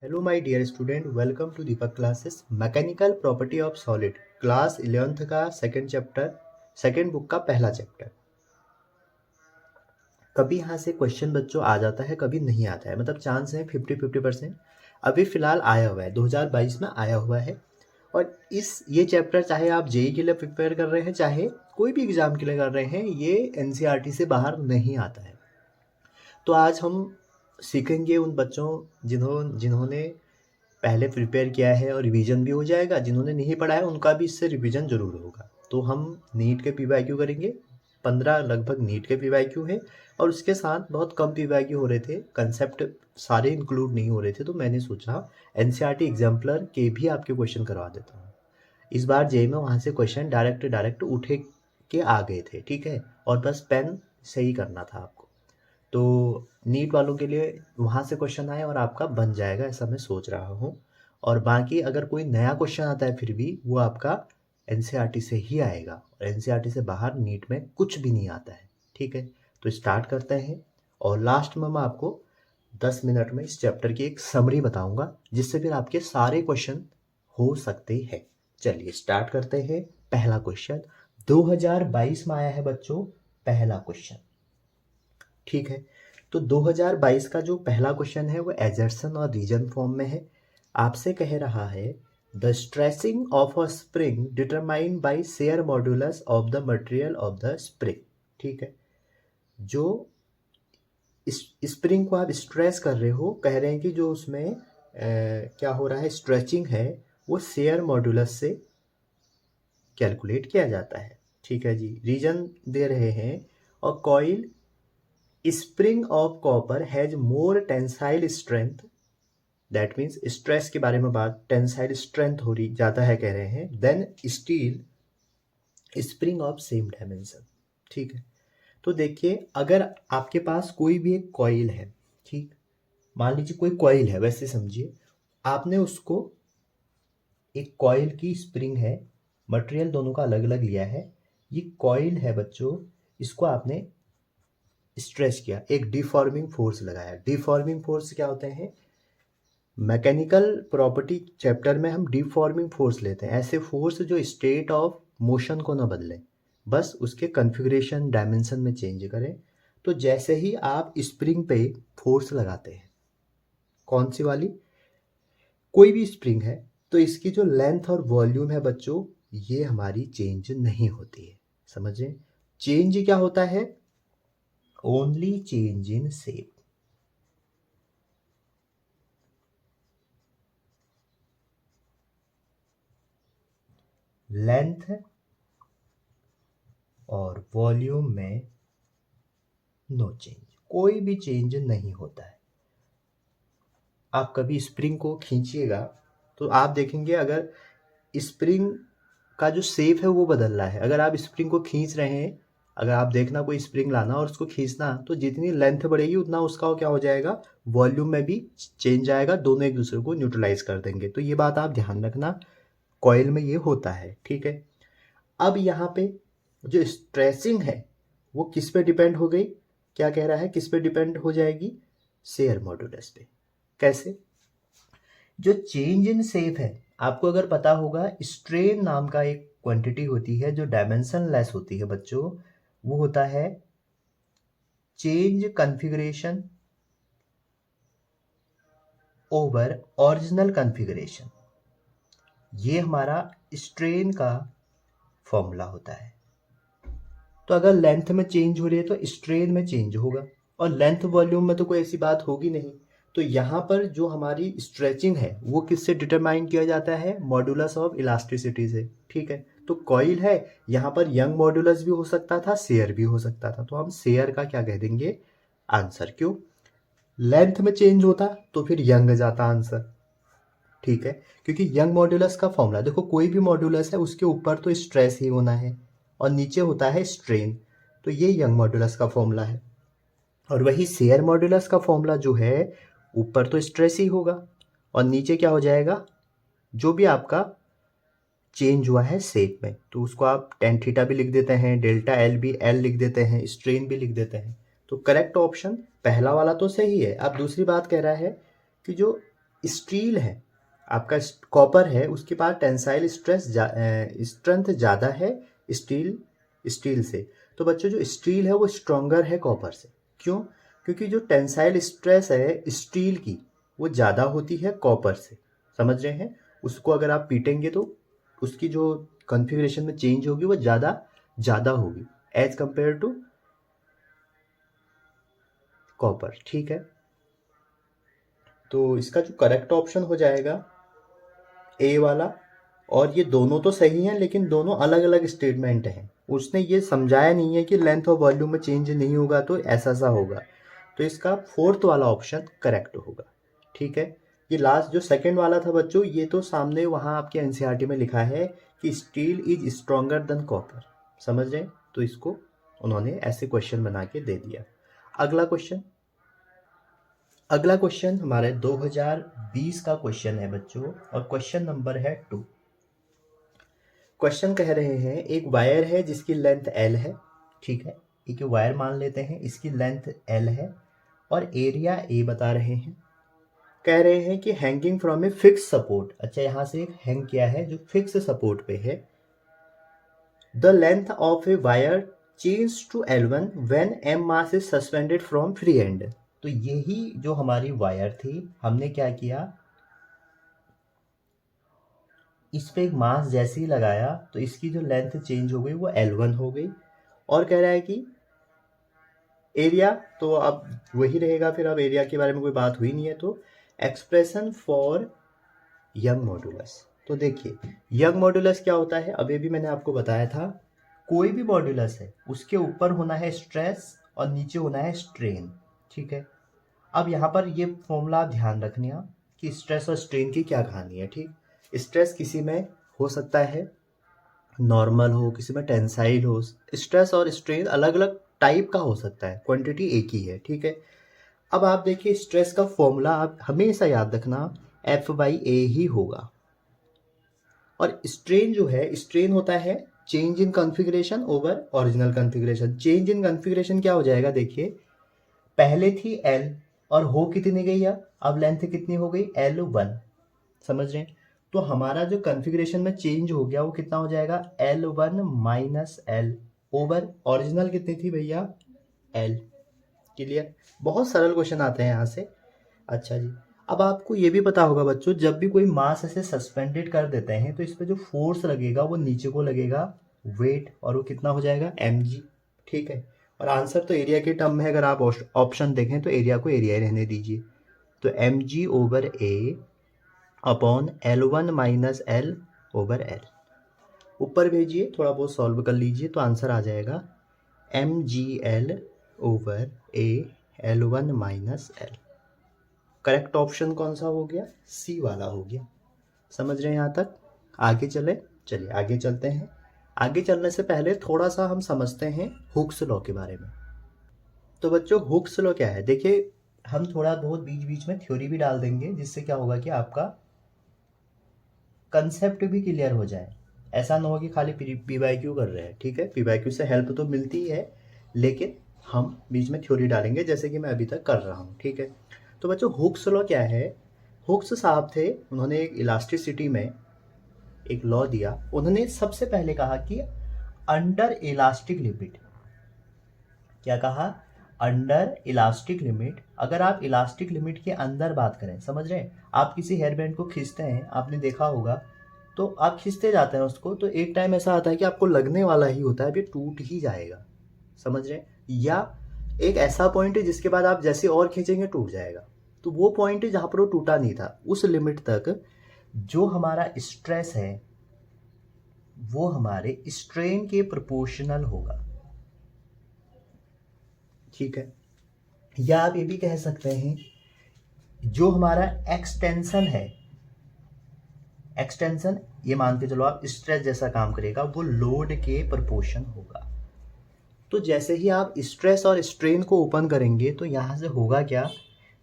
Hello my dear student, welcome to Deepak classes. Mechanical property of solid class 11th का second chapter, second book का पहला chapter. कभी यहाँ से question बच्चों आ जाता है, कभी नहीं आता है, मतलब चांस है 50-50%। अभी फिलहाल आया हुआ है, 2022 में आया हुआ है। और ये चैप्टर चाहे आप जेई के लिए प्रिपेयर कर रहे हैं, चाहे कोई भी एग्जाम के लिए कर रहे हैं, ये एनसीईआरटी से बाहर नहीं आता है। तो आज हम सीखेंगे उन बच्चों जिन्होंने पहले प्रिपेयर किया है और रिवीजन भी हो जाएगा। जिन्होंने नहीं पढ़ा है उनका भी इससे रिवीजन जरूर होगा। तो हम नीट के पीवाईक्यू करेंगे। 15 लगभग नीट के पीवाईक्यू है और उसके साथ बहुत कम पीवाईक्यू हो रहे थे, कंसेप्ट सारे इंक्लूड नहीं हो रहे थे। तो मैंने सोचा एनसीईआरटी एग्जाम्पलर के भी आपके क्वेश्चन करवा देता हूँ। इस बार जेई में वहाँ से क्वेश्चन डायरेक्ट उठे के आ गए थे, ठीक है। और बस पेन सही करना था आपको। तो नीट वालों के लिए वहाँ से क्वेश्चन आए और आपका बन जाएगा, ऐसा मैं सोच रहा हूँ। और बाकी अगर कोई नया क्वेश्चन आता है फिर भी वो आपका एनसीईआरटी से ही आएगा, और एनसीईआरटी से बाहर नीट में कुछ भी नहीं आता है, ठीक है। तो स्टार्ट करते हैं और लास्ट में मैं आपको 10 मिनट में इस चैप्टर की एक समरी बताऊंगा, जिससे फिर आपके सारे क्वेश्चन हो सकते हैं। चलिए स्टार्ट करते हैं। पहला क्वेश्चन 2022 में आया है बच्चों, पहला क्वेश्चन, ठीक है। तो 2022 का जो पहला क्वेश्चन है वो एजर्सन और रीजन फॉर्म में है। आपसे कह रहा है the stressing of a spring determined by share modulus of the material of the spring, ठीक है। जो इस स्प्रिंग को आप स्ट्रेस कर रहे हो, कह रहे हैं कि जो उसमें क्या हो रहा है, स्ट्रेचिंग है, वो शेयर मॉड्यूलस से कैलकुलेट किया जाता है, ठीक है जी। रीजन दे रहे हैं और coil spring of copper has more tensile strength, that means stress के बारे में बात, टेंसाइल स्ट्रेंथ हो रही ज़्यादा है कह रहे हैं, then steel spring of same dimension, ठीक है। तो देखिए अगर आपके पास कोई भी एक कॉइल है, ठीक, मान लीजिए कोई कॉइल है, वैसे समझिए आपने उसको, एक कॉइल की स्प्रिंग है, मटेरियल दोनों का अलग अलग लिया है, ये कॉइल है बच्चों, इसको आपने स्ट्रेच किया, एक डिफॉर्मिंग फोर्स लगाया। डिफॉर्मिंग फोर्स क्या होते हैं, मैकेनिकल प्रॉपर्टी चैप्टर में हम डिफॉर्मिंग फोर्स लेते हैं, ऐसे फोर्स जो स्टेट ऑफ मोशन को ना बदलें, बस उसके कन्फिग्रेशन डायमेंशन में चेंज करें। तो जैसे ही आप स्प्रिंग पे फोर्स लगाते हैं, कौन सी वाली, कोई भी स्प्रिंग है, तो इसकी जो लेंथ और वॉल्यूम है बच्चों, ये हमारी चेंज नहीं होती है। समझे, चेंज क्या होता है, only change in shape. Length और वॉल्यूम में नो चेंज, कोई भी चेंज नहीं होता है। आप कभी स्प्रिंग को खींचिएगा तो आप देखेंगे अगर स्प्रिंग का जो शेप है वो बदल रहा है। अगर आप स्प्रिंग को खींच रहे हैं, अगर आप देखना कोई स्प्रिंग लाना और उसको खींचना, तो जितनी लेंथ बढ़ेगी उतना उसका क्या हो जाएगा, वॉल्यूम में भी चेंज आएगा, दोनों एक दूसरे को न्यूट्रलाइज कर देंगे। तो ये बात आप ध्यान रखना, कॉइल में ये होता है, ठीक है। अब यहाँ पे जो स्ट्रेसिंग है वो किस पे डिपेंड हो गई, क्या कह रहा है, किस पे डिपेंड हो जाएगी, शेयर मॉड्यूलस पे। कैसे, जो चेंज इन शेप है, आपको अगर पता होगा स्ट्रेन नाम का एक क्वांटिटी होती है जो डायमेंशन लेस होती है बच्चों, वो होता है change configuration over original configuration. ये हमारा स्ट्रेन का फॉर्मूला होता है। तो अगर लेंथ में चेंज हो रही है तो स्ट्रेन में चेंज होगा, और लेंथ वॉल्यूम में तो कोई ऐसी बात होगी नहीं। तो यहाँ पर जो हमारी स्ट्रेचिंग है वो किससे डिटरमाइन किया जाता है, मॉड्यूलस ऑफ इलास्टिसिटी से, ठीक है। तो कॉइल है, यहाँ पर यंग मॉड्यूलस भी हो सकता था, शेयर भी हो सकता था, तो हम शेयर का क्या कह देंगे आंसर। क्यों, लेंथ में चेंज होता तो फिर यंग जाता आंसर, ठीक है। क्योंकि यंग मॉड्यूलस का फॉर्मूला देखो, कोई भी मॉड्यूलस है उसके ऊपर तो स्ट्रेस ही होना है और नीचे होता है स्ट्रेन, तो ये यंग मॉड्यूलस का फॉर्मूला है। और वही शेयर मॉड्यूलस का फॉर्मूला जो है, ऊपर तो स्ट्रेस ही होगा और नीचे क्या हो जाएगा, जो भी आपका चेंज हुआ है शेप में, तो उसको आप टेन थीटा भी लिख देते हैं, डेल्टा एल भी एल लिख देते हैं, स्ट्रेन भी लिख देते हैं। तो करेक्ट ऑप्शन पहला वाला तो सही है। अब दूसरी बात कह रहा है कि जो स्टील है, आपका कॉपर है, उसके पास टेंसाइल स्ट्रेंथ ज़्यादा है स्टील स्टील से। तो बच्चों जो स्टील है वो स्ट्रोंगर है कॉपर से। क्यों? क्योंकि जो टेंसाइल स्ट्रेस है स्टील की वो ज़्यादा होती है कॉपर से। समझ रहे हैं? उसको अगर आप पीटेंगे तो उसकी जो कॉन्फ़िगरेशन में चेंज होगी वो ज़्यादा ज़्यादा होगी एज कंपेयर टू कॉपर। ठीक है, तो इसका जो करेक्ट ऑप्शन हो जाएगा ए वाला। और ये दोनों तो सही हैं लेकिन दोनों अलग अलग स्टेटमेंट हैं। उसने ये समझाया नहीं है कि लेंथ और वॉल्यूम में चेंज नहीं होगा तो ऐसा सा होगा। तो इसका फोर्थ वाला ऑप्शन करेक्ट होगा। ठीक है, ये लास्ट जो सेकंड वाला था बच्चों, ये तो सामने वहाँ आपके एनसीईआरटी में लिखा है कि steel is stronger than copper. समझ रहे हैं? तो इसको उन्होंने ऐसे क्वेश्चन बना के दे दिया। अगला क्वेश्चन हमारे 2020 का क्वेश्चन है बच्चों, और क्वेश्चन नंबर है 2। क्वेश्चन कह रहे हैं एक वायर है जिसकी लेंथ एल है। ठीक है, एक वायर मान लेते हैं, इसकी लेंथ एल है और एरिया ए बता रहे हैं। कह रहे हैं कि hanging from a fix support. अच्छा, यहाँ से एक हैंग किया है जो फिक्स सपोर्ट पे है। The length of a wire change to L1 when m mass is suspended from free end. तो यही जो हमारी वायर थी, हमने क्या किया, इस पे एक मास जैसे ही लगाया तो इसकी जो लेंथ चेंज हो गई वो L1 हो गई। और कह रहा है कि एरिया तो अब वही रहेगा, फिर अब एरिया के बारे में कोई बात हुई नहीं है। तो एक्सप्रेशन फॉर यंग मॉड्यूलस। तो देखिए यंग मॉड्यूलस क्या होता है, अभी भी मैंने आपको बताया था, कोई भी मॉड्यूलस है उसके ऊपर होना है स्ट्रेस और नीचे होना है स्ट्रेन। ठीक है, अब यहाँ पर ये फॉर्मूला ध्यान रखना कि स्ट्रेस और स्ट्रेन की क्या कहानी है। ठीक, स्ट्रेस किसी में हो सकता है नॉर्मल हो, किसी में टेंसाइल हो। स्ट्रेस और स्ट्रेन अलग अलग टाइप का हो सकता है, क्वांटिटी एक ही है। ठीक है, अब आप देखिए स्ट्रेस का फॉर्मूला आप हमेशा याद रखना F/A ही होगा। और स्ट्रेन जो है, स्ट्रेन होता है change in configuration over original configuration. Change in configuration क्या हो जाएगा, देखिए पहले थी L और हो कितनी गई है, अब लेंथ कितनी हो गई L1। समझ रहे हैं? तो हमारा जो कॉन्फ़िगरेशन में चेंज हो गया वो कितना हो जाएगा L1 minus L over original कितनी थी भैया L। क्लियर? बहुत सरल क्वेश्चन आते हैं यहाँ से। अच्छा जी, अब आपको ये भी पता होगा बच्चों, जब भी कोई मास ऐसे सस्पेंडेड कर देते हैं तो इस पर जो फोर्स लगेगा वो नीचे को लगेगा वेट, और वो कितना हो जाएगा mg। ठीक है, और आंसर तो एरिया के टर्म में है। अगर आप ऑप्शन देखें तो एरिया को एरिया ही रहने दीजिए। तो mg over a upon L1 minus L over L। ऊपर भेजिए, थोड़ा बहुत सॉल्व कर लीजिए तो आंसर आ जाएगा mgl over a L1 minus L। Correct option कौन सा हो गया, सी वाला हो गया। समझ रहे हैं यहाँ तक? आगे चलिए आगे चलते हैं। आगे चलने से पहले थोड़ा सा हम समझते हैं हुक्स लॉ के बारे में। तो बच्चों हुक्स लॉ क्या है, देखिए हम थोड़ा बहुत बीच बीच में थ्योरी भी डाल देंगे जिससे क्या होगा कि आपका कंसेप्ट भी क्लियर हो जाए। ऐसा ना हो कि खाली PYQ कर रहे हैं। ठीक है, PYQ से हेल्प तो मिलती ही है लेकिन हम बीच में थ्योरी डालेंगे जैसे कि मैं अभी तक कर रहा हूँ। ठीक है, तो बच्चों हुक्स लॉ क्या है, हुक्स साहब थे, उन्होंने एक इलास्टिसिटी में एक लॉ दिया। उन्होंने सबसे पहले कहा कि अंडर इलास्टिक लिमिट, क्या कहा, अंडर इलास्टिक लिमिट। अगर आप इलास्टिक लिमिट के अंदर बात करें, समझ रहे हैं, आप किसी हेयर बैंड को खींचते हैं, आपने देखा होगा, तो आप खींचते जाते हैं उसको, तो एक टाइम ऐसा आता है कि आपको लगने वाला ही होता है अभी टूट ही जाएगा। समझ रहे हैं? या एक ऐसा पॉइंट है जिसके बाद आप जैसे और खींचेंगे टूट जाएगा। तो वो पॉइंट है जहाँ पर वो टूटा नहीं था, उस लिमिट तक जो हमारा स्ट्रेस है वो हमारे स्ट्रेन के प्रोपोर्शनल होगा। ठीक है, या आप ये भी कह सकते हैं जो हमारा एक्सटेंशन है, एक्सटेंशन ये मान के चलो आप स्ट्रेस जैसा काम करेगा, वो लोड के प्रोपोर्शन होगा। तो जैसे ही आप स्ट्रेस और स्ट्रेन को ओपन करेंगे तो यहाँ से होगा क्या,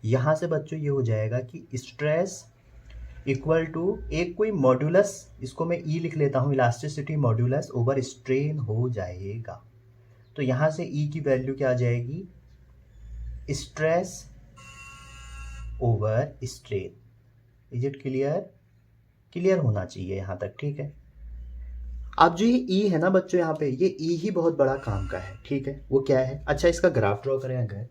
यहाँ से बच्चों ये हो जाएगा कि स्ट्रेस इक्वल टू एक कोई मॉड्यूलस, इसको मैं ई लिख लेता हूँ, इलास्टिसिटी मॉड्यूलस ओवर स्ट्रेन हो जाएगा। तो यहाँ से ई की वैल्यू क्या आ जाएगी, stress over strain. Is it clear? Clear होना चाहिए यहाँ तक, ठीक है। अब जो ये ई है ना बच्चों, यहाँ पे ये ई ही बहुत बड़ा काम का है, ठीक है। वो क्या है? अच्छा, इसका ग्राफ ड्रॉ करें।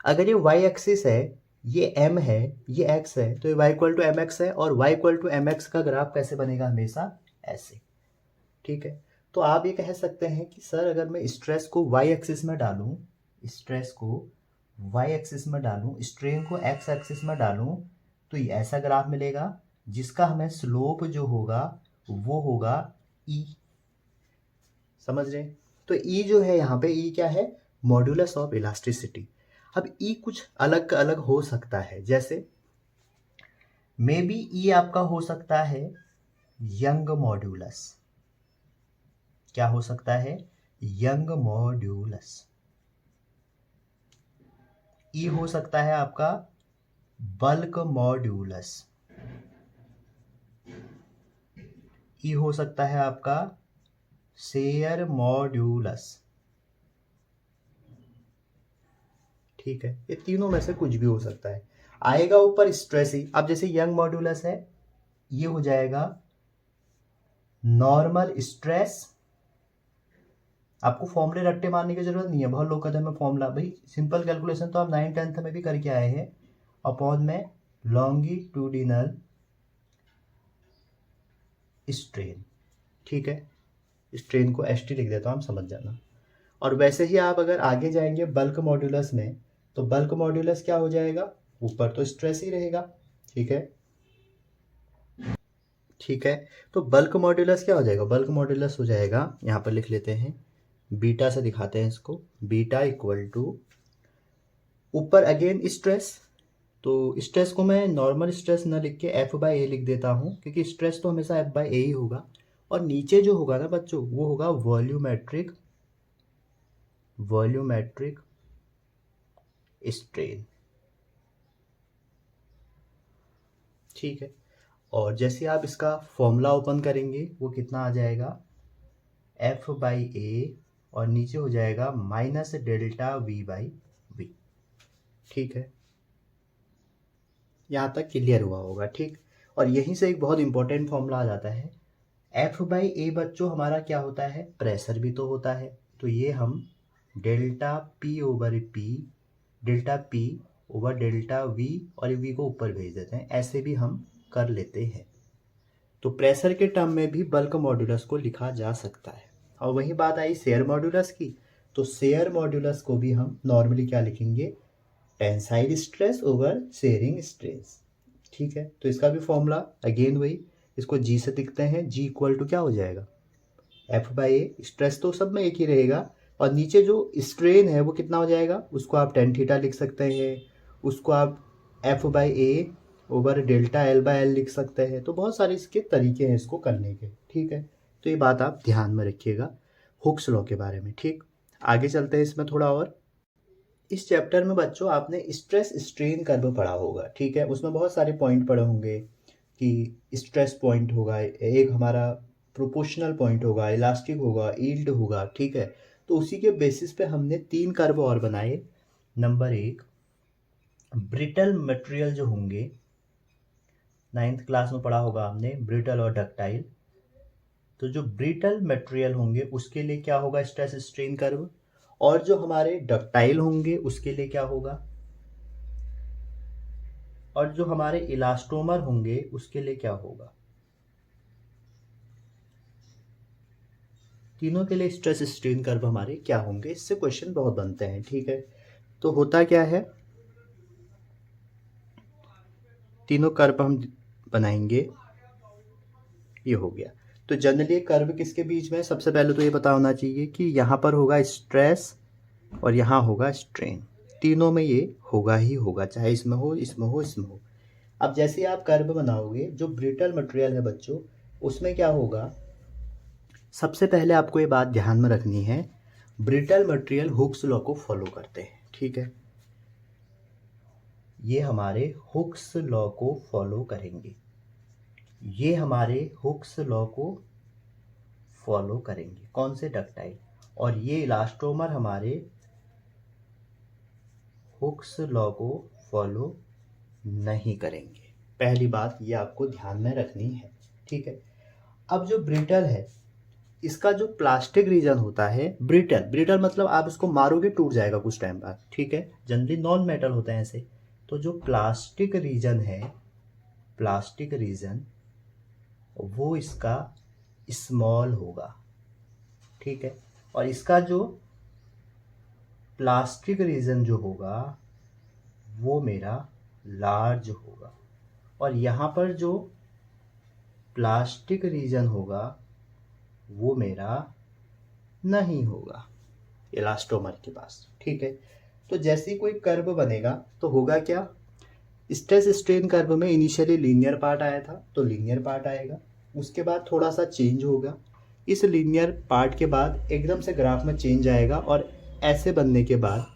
अगर ये वाई एक्सिस है, ये एम है, ये एक्स है, तो ये Y equal to M X है, और Y equal to M X का ग्राफ कैसे बनेगा? हमेशा ऐसे, ठीक है। तो आप ये कह सकते हैं कि सर अगर मैं स्ट्रेस को वाई एक्सिस में डालूं, स्ट्रेस को वाई एक्सिस में डालूं, स्ट्रेन को एक्स एक्सिस में डालूं, तो ये ऐसा ग्राफ मिलेगा जिसका हमें स्लोप जो होगा वो होगा ई। समझ रहे हैं? तो ई जो है यहाँ पे, ई क्या है? Modulus of elasticity. अब ई कुछ अलग अलग हो सकता है, जैसे मे बी ई आपका हो सकता है यंग मॉड्यूलस। क्या हो सकता है? Young modulus. ई हो सकता है आपका बल्क मॉड्यूलस। ई हो सकता है आपका शेयर मॉड्यूलस, ठीक है। ये तीनों में से कुछ भी हो सकता है, आएगा ऊपर स्ट्रेस ही। अब जैसे यंग मॉड्यूलस है, ये हो जाएगा नॉर्मल स्ट्रेस। आपको फॉर्मूले रट्टे मारने की जरूरत नहीं है, बहुत लोग कहते हैं मैं फॉर्मूला, भाई सिंपल कैलकुलेशन तो आप 9th 10th में भी करके आए हैं। अपॉन में लॉन्गिट्यूडिनल स्ट्रेन, ठीक है। स्ट्रेन को एस टी लिख देता हूँ, हम समझ जाना। और वैसे ही आप अगर आगे जाएंगे बल्क मॉड्यूलस में, तो बल्क मॉड्यूलस क्या हो जाएगा? ऊपर तो स्ट्रेस ही रहेगा, ठीक है, ठीक है। तो बल्क मॉड्यूलस क्या हो जाएगा? बल्क मॉड्यूलस हो जाएगा, यहाँ पर लिख लेते हैं, बीटा से दिखाते हैं इसको, बीटा इक्वल टू ऊपर अगेन स्ट्रेस। तो स्ट्रेस को मैं नॉर्मल स्ट्रेस न लिख के एफ बाई ए लिख देता हूँ, क्योंकि स्ट्रेस तो हमेशा एफ बाई ए ही होगा। और नीचे जो होगा ना बच्चों, वो होगा वॉल्यूमेट्रिक स्ट्रेन, ठीक है। और जैसे आप इसका फॉर्मूला ओपन करेंगे, वो कितना आ जाएगा? एफ बाई ए, और नीचे हो जाएगा minus delta V by V, ठीक है। यहाँ तक क्लियर हुआ होगा, ठीक। और यहीं से एक बहुत इंपॉर्टेंट फॉर्मूला आ जाता है। एफ बाई ए बच्चों हमारा क्या होता है? प्रेशर भी तो होता है। तो ये हम delta P over P, delta P over delta we, और वी को ऊपर भेज देते हैं, ऐसे भी हम कर लेते हैं। तो प्रेशर के टर्म में भी बल्क मॉड्यूलस को लिखा जा सकता है। और वही बात आई शेयर मॉड्यूलस की, तो शेयर मॉड्यूलस को भी हम नॉर्मली क्या लिखेंगे? Tensile stress over sharing stress, ठीक है। तो इसका भी फॉर्मूला अगेन वही, इसको जी से लिखते हैं, जी इक्वल टू क्या हो जाएगा? एफ बाई ए, स्ट्रेस तो सब में एक ही रहेगा, और नीचे जो स्ट्रेन है वो कितना हो जाएगा? उसको आप टेन थीटा लिख सकते हैं, उसको आप F by A over delta L by L लिख सकते हैं। तो बहुत सारे इसके तरीके हैं इसको करने के, ठीक है। तो ये बात आप ध्यान में रखिएगा हुक्स लॉ के बारे में, ठीक। आगे चलते हैं इसमें थोड़ा और। इस चैप्टर में बच्चों आपने स्ट्रेस स्ट्रेन कर्व पढ़ा होगा, ठीक है। उसमें बहुत सारे पॉइंट पढ़े होंगे कि स्ट्रेस पॉइंट होगा, एक हमारा प्रोपोर्शनल पॉइंट होगा, इलास्टिक होगा, यील्ड होगा, ठीक है। तो उसी के बेसिस पे हमने 3 कर्व और बनाए। नंबर 1, ब्रिटल मटेरियल जो होंगे, 9th क्लास में पढ़ा होगा हमने ब्रिटल और डक्टाइल। तो जो ब्रिटल मटेरियल होंगे उसके लिए क्या होगा? Stress strain curve. और जो हमारे डक्टाइल होंगे उसके लिए क्या होगा? और जो हमारे इलास्टोमर होंगे उसके लिए क्या होगा? तीनों के लिए स्ट्रेस स्ट्रेन कर्व हमारे क्या होंगे? इससे क्वेश्चन बहुत बनते हैं, ठीक है। तो होता क्या है, तीनों कर्व हम बनाएंगे, ये हो गया। तो जनरली कर्व किसके बीच में? सबसे पहले तो ये पता होना चाहिए कि यहाँ पर होगा स्ट्रेस और यहाँ होगा स्ट्रेन, तीनों में ये होगा ही होगा, चाहे इसमें हो, इसमें हो, इसमें हो। अब जैसे आप कर्व बनाओगे, जो ब्रिटल मटेरियल है बच्चों, उसमें क्या होगा? सबसे पहले आपको ये बात ध्यान में रखनी है, ब्रिटल मटेरियल हुक्स लॉ को फॉलो करते हैं, ठीक है। ये हमारे हुक्स लॉ को फॉलो करेंगे, ये हमारे हुक्स लॉ को फॉलो करेंगे। कौन से? डक्टाइल। और ये इलास्टोमर हमारे हुक्स लॉ को फॉलो नहीं करेंगे। पहली बात ये आपको ध्यान में रखनी है, ठीक है। अब जो ब्रिटल है, इसका जो प्लास्टिक रीजन होता है, ब्रिटल ब्रिटल मतलब आप इसको मारोगे टूट जाएगा कुछ टाइम बाद, ठीक है। जनरली नॉन मेटल होते हैं ऐसे। तो जो प्लास्टिक रीजन है, प्लास्टिक रीजन वो इसका स्मॉल होगा, ठीक है। और इसका जो प्लास्टिक रीजन जो होगा वो मेरा लार्ज होगा। और यहाँ पर जो प्लास्टिक रीजन होगा वो मेरा नहीं होगा इलास्टोमर के पास, ठीक है। तो जैसे ही कोई कर्व बनेगा तो होगा क्या, स्ट्रेस स्ट्रेन कर्व में इनिशियली लीनियर पार्ट आया था तो लीनियर पार्ट आएगा, उसके बाद थोड़ा सा चेंज होगा, इस लीनियर पार्ट के बाद एकदम से ग्राफ में चेंज आएगा और ऐसे बनने के बाद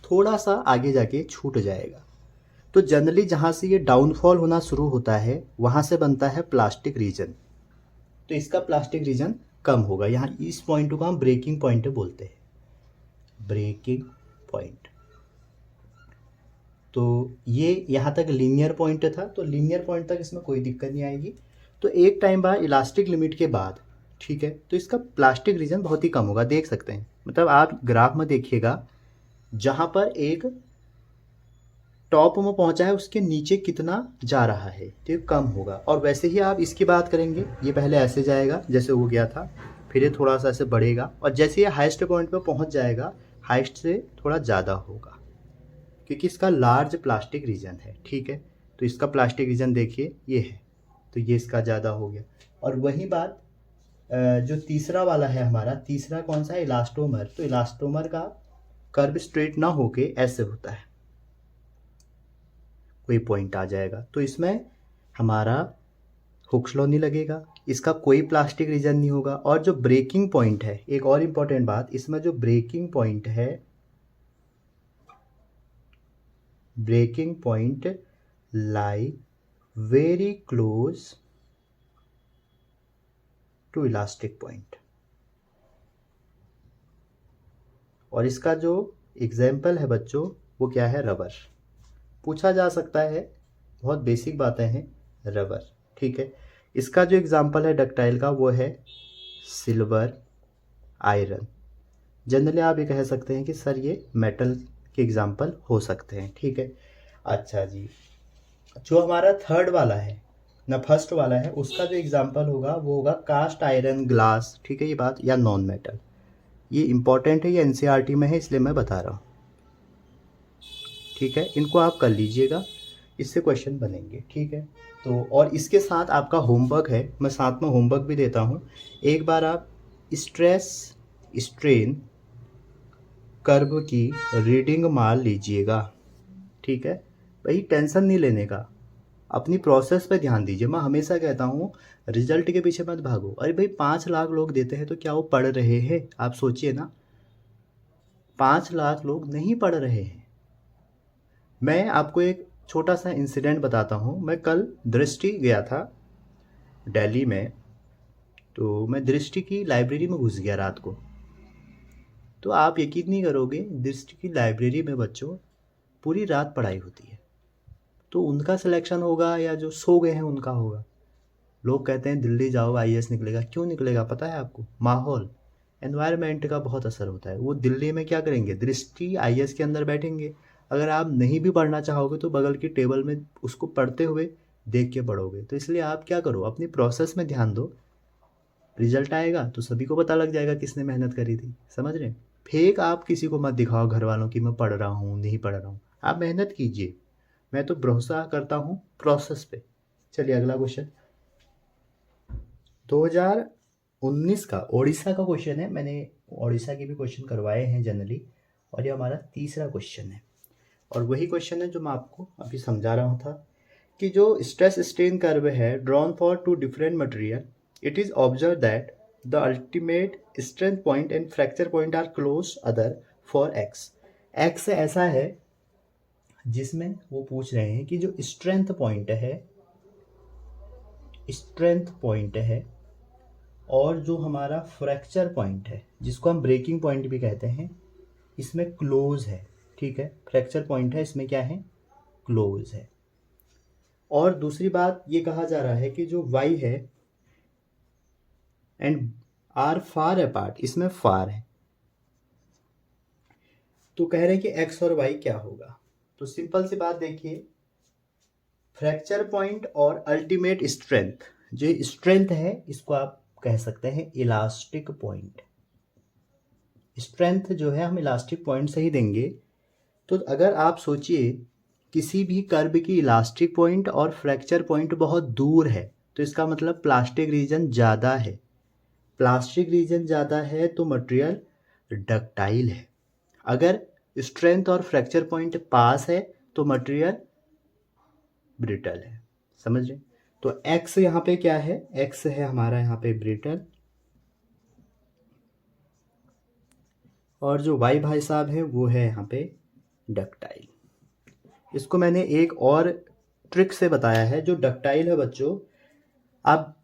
थोड़ा सा आगे जाके छूट जाएगा। तो जनरली जहाँ से ये डाउनफॉल होना शुरू होता है वहाँ से बनता है प्लास्टिक रीजन। तो इसका प्लास्टिक रीजन कम होगा। यहाँ इस पॉइंट को हम ब्रेकिंग पॉइंट बोलते हैं, ब्रेकिंग पॉइंट। तो ये यहाँ तक लीनियर पॉइंट था, तो लीनियर पॉइंट तक इसमें कोई दिक्कत नहीं आएगी। तो एक टाइम बाद इलास्टिक लिमिट के बाद, ठीक है, तो इसका प्लास्टिक रीजन बहुत ही कम होगा, देख सकते हैं। मतलब आप ग्राफ में देखिएगा, जहाँ पर एक टॉप में पहुंचा है उसके नीचे कितना जा रहा है, तो ये कम होगा। और वैसे ही आप इसकी बात करेंगे, ये पहले ऐसे जाएगा जैसे वो गया था, फिर ये थोड़ा सा ऐसे बढ़ेगा और जैसे ये हाईएस्ट पॉइंट पे पहुंच जाएगा, हाईएस्ट से थोड़ा ज़्यादा होगा क्योंकि इसका लार्ज प्लास्टिक रीजन है, ठीक है। तो इसका प्लास्टिक रीजन देखिए ये है, तो ये इसका ज़्यादा हो गया। और वही बात जो तीसरा वाला है हमारा, तीसरा कौन सा है, इलास्टोमर। तो इलास्टोमर का कर्व स्ट्रेट ना होके ऐसे होता है, कोई पॉइंट आ जाएगा, तो इसमें हमारा हुक्स लॉ नहीं लगेगा, इसका कोई प्लास्टिक रीजन नहीं होगा। और जो ब्रेकिंग पॉइंट है, एक और इम्पॉर्टेंट बात, इसमें जो ब्रेकिंग पॉइंट है, breaking point lie very close to elastic point. और इसका जो एग्जाम्पल है बच्चों वो क्या है, रबर। पूछा जा सकता है, बहुत बेसिक बातें हैं, रबर, ठीक है। इसका जो एग्जाम्पल है डक्टाइल का वो है सिल्वर, आयरन। जनरली आप ये कह सकते हैं कि सर ये मेटल के एग्जाम्पल हो सकते हैं, ठीक है। अच्छा जी, जो हमारा थर्ड वाला है ना, फर्स्ट वाला है, उसका जो एग्जाम्पल होगा वो होगा कास्ट आयरन, ग्लास, ठीक है, ये बात, या नॉन मेटल। ये इंपॉर्टेंट है, ये एनसीईआरटी में है इसलिए मैं बता रहा हूँ, ठीक है। इनको आप कर लीजिएगा, इससे क्वेश्चन बनेंगे, ठीक है। तो और इसके साथ आपका होमवर्क है, मैं साथ में होमवर्क भी देता हूँ। एक बार आप स्ट्रेस स्ट्रेन कर्व की रीडिंग मार लीजिएगा, ठीक है। भाई टेंशन नहीं लेने का, अपनी प्रोसेस पे ध्यान दीजिए। मैं हमेशा कहता हूँ रिजल्ट के पीछे मत भागो। अरे भाई 5 लाख लोग देते हैं तो क्या वो पढ़ रहे हैं, आप सोचिए ना। 5 लाख लोग नहीं पढ़ रहे हैं। मैं आपको एक छोटा सा इंसिडेंट बताता हूँ। मैं कल दृष्टि गया था दिल्ली में, तो मैं दृष्टि की लाइब्रेरी में घुस गया रात को। तो आप यकीन नहीं करोगे, दृष्टि की लाइब्रेरी में बच्चों पूरी रात पढ़ाई होती है। तो उनका सिलेक्शन होगा या जो सो गए हैं उनका होगा। लोग कहते हैं दिल्ली जाओ आईएएस निकलेगा, क्यों निकलेगा पता है आपको, माहौल, एनवायरनमेंट का बहुत असर होता है। वो दिल्ली में क्या करेंगे, दृष्टि आईएएस के अंदर बैठेंगे। अगर आप नहीं भी पढ़ना चाहोगे तो बगल की टेबल में उसको पढ़ते हुए देख के पढ़ोगे। तो इसलिए आप क्या करो, अपनी प्रोसेस में ध्यान दो, रिजल्ट आएगा तो सभी को पता लग जाएगा किसने मेहनत करी थी, समझ रहे हैं। फेक आप किसी को मत दिखाओ घर वालों की मैं पढ़ रहा हूँ नहीं पढ़ रहा हूँ, आप मेहनत कीजिए। मैं तो भरोसा करता हूँ प्रोसेस पे। चलिए अगला क्वेश्चन, 2019 का ओडिशा का क्वेश्चन है। मैंने ओडिशा के भी क्वेश्चन करवाए हैं जनरली, और ये हमारा तीसरा क्वेश्चन है। और वही क्वेश्चन है जो मैं आपको अभी समझा रहा था कि जो स्ट्रेस स्ट्रेन कर्व है drawn for two different material, it is observe that the ultimate strength point and fracture point are close other for X. X ऐसा है जिसमें वो पूछ रहे हैं कि जो स्ट्रेंथ पॉइंट है, स्ट्रेंथ पॉइंट है, और जो हमारा फ्रैक्चर पॉइंट है जिसको हम ब्रेकिंग पॉइंट भी कहते हैं, इसमें क्लोज है, ठीक है। फ्रैक्चर पॉइंट है, इसमें क्या है, क्लोज है। और दूसरी बात ये कहा जा रहा है कि जो y है एंड आर फार अपार्ट, इसमें फार है, तो कह रहे हैं कि x और y क्या होगा। तो सिंपल सी बात देखिए, फ्रैक्चर पॉइंट और अल्टीमेट स्ट्रेंथ, जो स्ट्रेंथ है इसको आप कह सकते हैं इलास्टिक पॉइंट। स्ट्रेंथ जो है हम इलास्टिक पॉइंट से ही देंगे। तो अगर आप सोचिए किसी भी कर्व की इलास्टिक पॉइंट और फ्रैक्चर पॉइंट बहुत दूर है, तो इसका मतलब प्लास्टिक रीजन ज़्यादा है। प्लास्टिक रीजन ज़्यादा है तो मटेरियल डक्टाइल है। अगर स्ट्रेंथ और फ्रैक्चर पॉइंट पास है तो मटेरियल ब्रिटल है। समझ रहे? तो x यहाँ पे क्या है, x है हमारा यहाँ पे ब्रिटल, और जो y भाई साहब है वो है यहाँ पे डक्टाइल। इसको मैंने एक और ट्रिक से बताया है। जो डक्टाइल है बच्चों, आप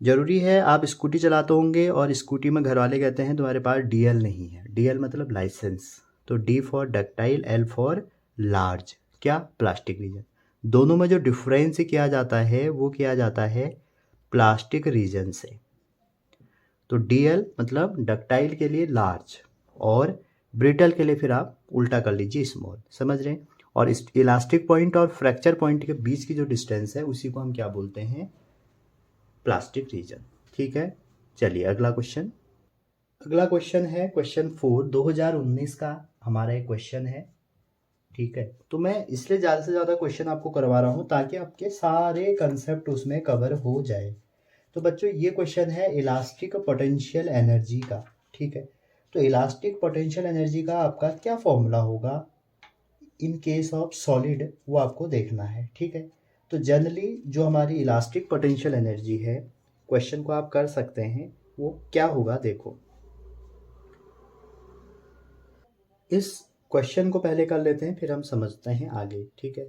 जरूरी है आप स्कूटी चलाते होंगे और स्कूटी में घर वाले कहते हैं तुम्हारे पास डीएल नहीं है। डीएल मतलब लाइसेंस। तो D for ductile, L for large, क्या, प्लास्टिक रीजन। दोनों में जो डिफरेंस किया जाता है वो किया जाता है प्लास्टिक रीजन से। तो डीएल मतलब डक्टाइल के लिए लार्ज और ब्रिटल के लिए फिर आप उल्टा कर लीजिए स्मॉल। समझ रहे हैं? और इस इलास्टिक पॉइंट और फ्रैक्चर पॉइंट के बीच की जो डिस्टेंस है उसी को हम क्या बोलते हैं, प्लास्टिक रीजन। ठीक है, चलिए अगला क्वेश्चन। अगला क्वेश्चन है क्वेश्चन 4, 2019 का हमारा एक क्वेश्चन है। ठीक है, तो मैं इसलिए ज़्यादा से ज़्यादा क्वेश्चन आपको करवा रहा हूँ ताकि आपके सारे कंसेप्ट उसमें कवर हो जाए। तो बच्चों ये क्वेश्चन है इलास्टिक पोटेंशियल एनर्जी का। ठीक है, तो इलास्टिक पोटेंशियल एनर्जी का आपका क्या फॉर्मूला होगा इन केस ऑफ सॉलिड, वो आपको देखना है। ठीक है, तो जनरली जो हमारी इलास्टिक पोटेंशियल एनर्जी है, क्वेश्चन को आप कर सकते हैं, वो क्या होगा देखो। इस क्वेश्चन को पहले कर लेते हैं फिर हम समझते हैं आगे। ठीक है,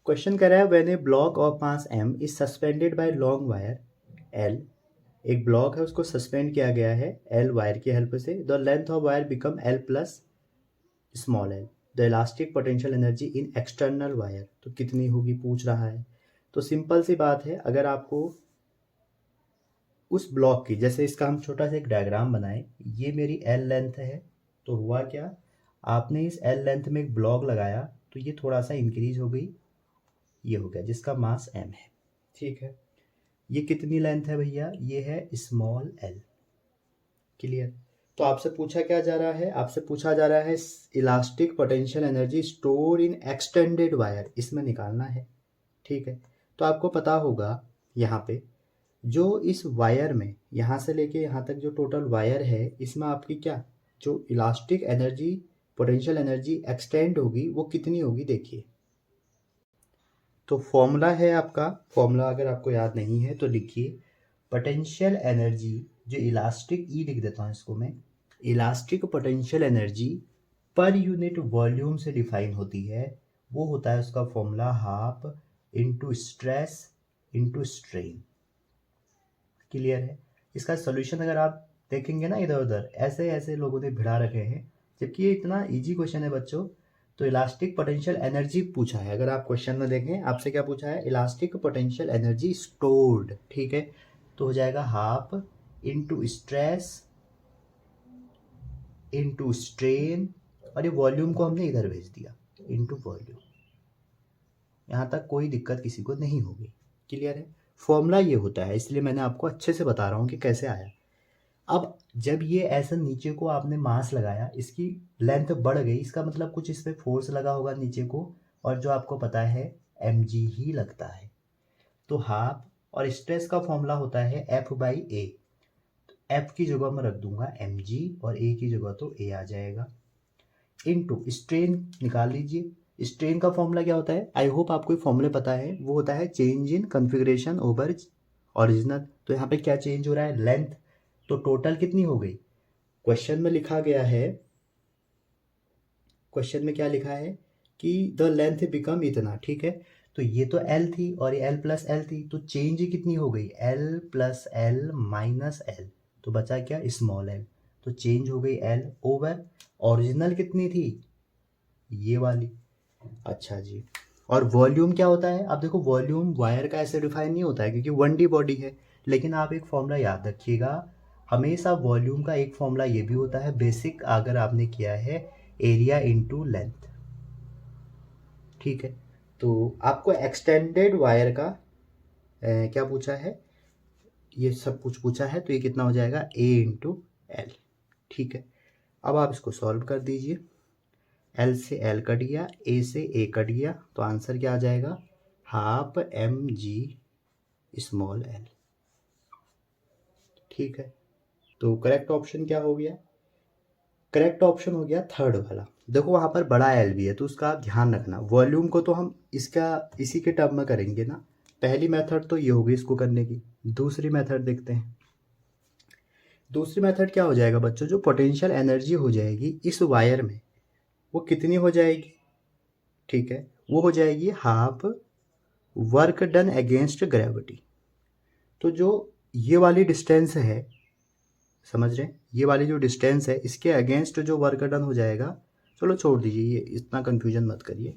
क्वेश्चन कह रहा है when A block of mass m is suspended bye long wire l, एक ब्लॉक है उसको सस्पेंड किया गया है l वायर की हेल्प से, the length of wire become l plus small l, the elastic potential energy in external wire, तो कितनी होगी पूछ रहा है। तो सिंपल सी बात है, अगर आपको उस ब्लॉक की, जैसे इसका हम छोटा सा एक डायग्राम बनाए, ये मेरी l लेंथ है, तो हुआ क्या, आपने इस l लेंथ में एक ब्लॉक लगाया तो ये थोड़ा सा इंक्रीज हो गई, ये हो गया जिसका मास m है। ठीक है, ये कितनी लेंथ है भैया, ये है स्मॉल l। क्लियर? तो आपसे पूछा क्या जा रहा है, आपसे पूछा जा रहा है elastic potential energy store in extended wire, इसमें निकालना है। ठीक है, तो आपको पता होगा यहाँ पे जो इस वायर में यहाँ से लेके यहाँ तक जो टोटल वायर है, इसमें आपकी क्या, जो elastic energy potential energy extend होगी वो कितनी होगी देखिए। तो फॉर्मूला है आपका, फॉर्मूला अगर आपको याद नहीं है तो लिखिए, पोटेंशियल एनर्जी जो इलास्टिक, ई लिख देता हूँ इसको मैं, elastic potential energy per unit volume से डिफाइन होती है, वो होता है उसका formula half into stress into strain. Clear है? इसका सोल्यूशन अगर आप देखेंगे ना इधर उधर, ऐसे ऐसे लोगों ने भिड़ा रखे हैं, जबकि ये इतना इजी क्वेश्चन है बच्चों। तो इलास्टिक पोटेंशियल एनर्जी पूछा है, अगर आप क्वेश्चन में देखें आपसे क्या पूछा है, इलास्टिक पोटेंशियल एनर्जी स्टोर्ड। ठीक है, तो हो जाएगा half into stress into strain, और ये वॉल्यूम को हमने इधर भेज दिया इंटू वॉल्यूम। यहाँ तक कोई दिक्कत किसी को नहीं होगी। क्लियर है? फॉर्मूला ये होता है, इसलिए मैंने आपको अच्छे से बता रहा हूँ कि कैसे आया। अब जब ये ऐसा नीचे को आपने मास लगाया, इसकी लेंथ बढ़ गई, इसका मतलब कुछ इस पर फोर्स लगा होगा नीचे को, और जो आपको पता है mg ही लगता है। तो हाफ, और स्ट्रेस का फॉर्मूला होता है F बाई ए, तो F की जगह मैं रख दूंगा mg और A की जगह तो A आ जाएगा, इनटू स्ट्रेन निकाल लीजिए। स्ट्रेन का फॉर्मूला क्या होता है, आई होप आपको फॉर्मूले पता है, वो होता है change in configuration over original. तो यहाँ पे क्या चेंज हो रहा है, लेंथ। तो टोटल कितनी हो गई, क्वेश्चन में लिखा गया है, क्वेश्चन में क्या लिखा है कि द लेंथ बिकम इतना। ठीक है, तो ये तो L थी और ये L प्लस L थी, तो चेंज कितनी हो गई, L plus L minus L, तो बचा क्या, स्मॉल l, तो चेंज हो गई L ओवर ओरिजिनल कितनी थी, ये वाली। अच्छा जी, और वॉल्यूम क्या होता है, आप देखो वॉल्यूम वायर का ऐसे डिफाइन नहीं होता है क्योंकि 1D बॉडी है। लेकिन आप एक फॉर्मूला याद रखिएगा, हमेशा वॉल्यूम का एक फॉर्मूला ये भी होता है बेसिक, अगर आपने किया है एरिया इनटू लेंथ। ठीक है, तो आपको एक्सटेंडेड वायर का क्या पूछा है, ये सब कुछ पूछा है, तो ये कितना हो जाएगा A इंटू एल। ठीक है, अब आप इसको सॉल्व कर दीजिए। L से L कट गया, A से A कट गया, तो आंसर क्या आ जाएगा, हाफ mg स्मॉल l। ठीक है, तो करेक्ट ऑप्शन क्या हो गया, करेक्ट ऑप्शन हो गया थर्ड वाला। देखो वहाँ पर बड़ा एल भी है तो उसका आप ध्यान रखना। वॉल्यूम को तो हम इसका इसी के टर्म में करेंगे ना। पहली मेथड तो ये होगी इसको करने की। दूसरी मेथड देखते हैं। दूसरी मेथड क्या हो जाएगा बच्चों, जो पोटेंशियल एनर्जी हो जाएगी इस वायर में वो कितनी हो जाएगी, ठीक है, वो हो जाएगी half work done against gravity. तो जो ये वाली डिस्टेंस है, समझ रहे हैं, ये वाली जो डिस्टेंस है इसके अगेंस्ट जो वर्क डन हो जाएगा, चलो छोड़ दीजिए, ये इतना कंफ्यूजन मत करिए,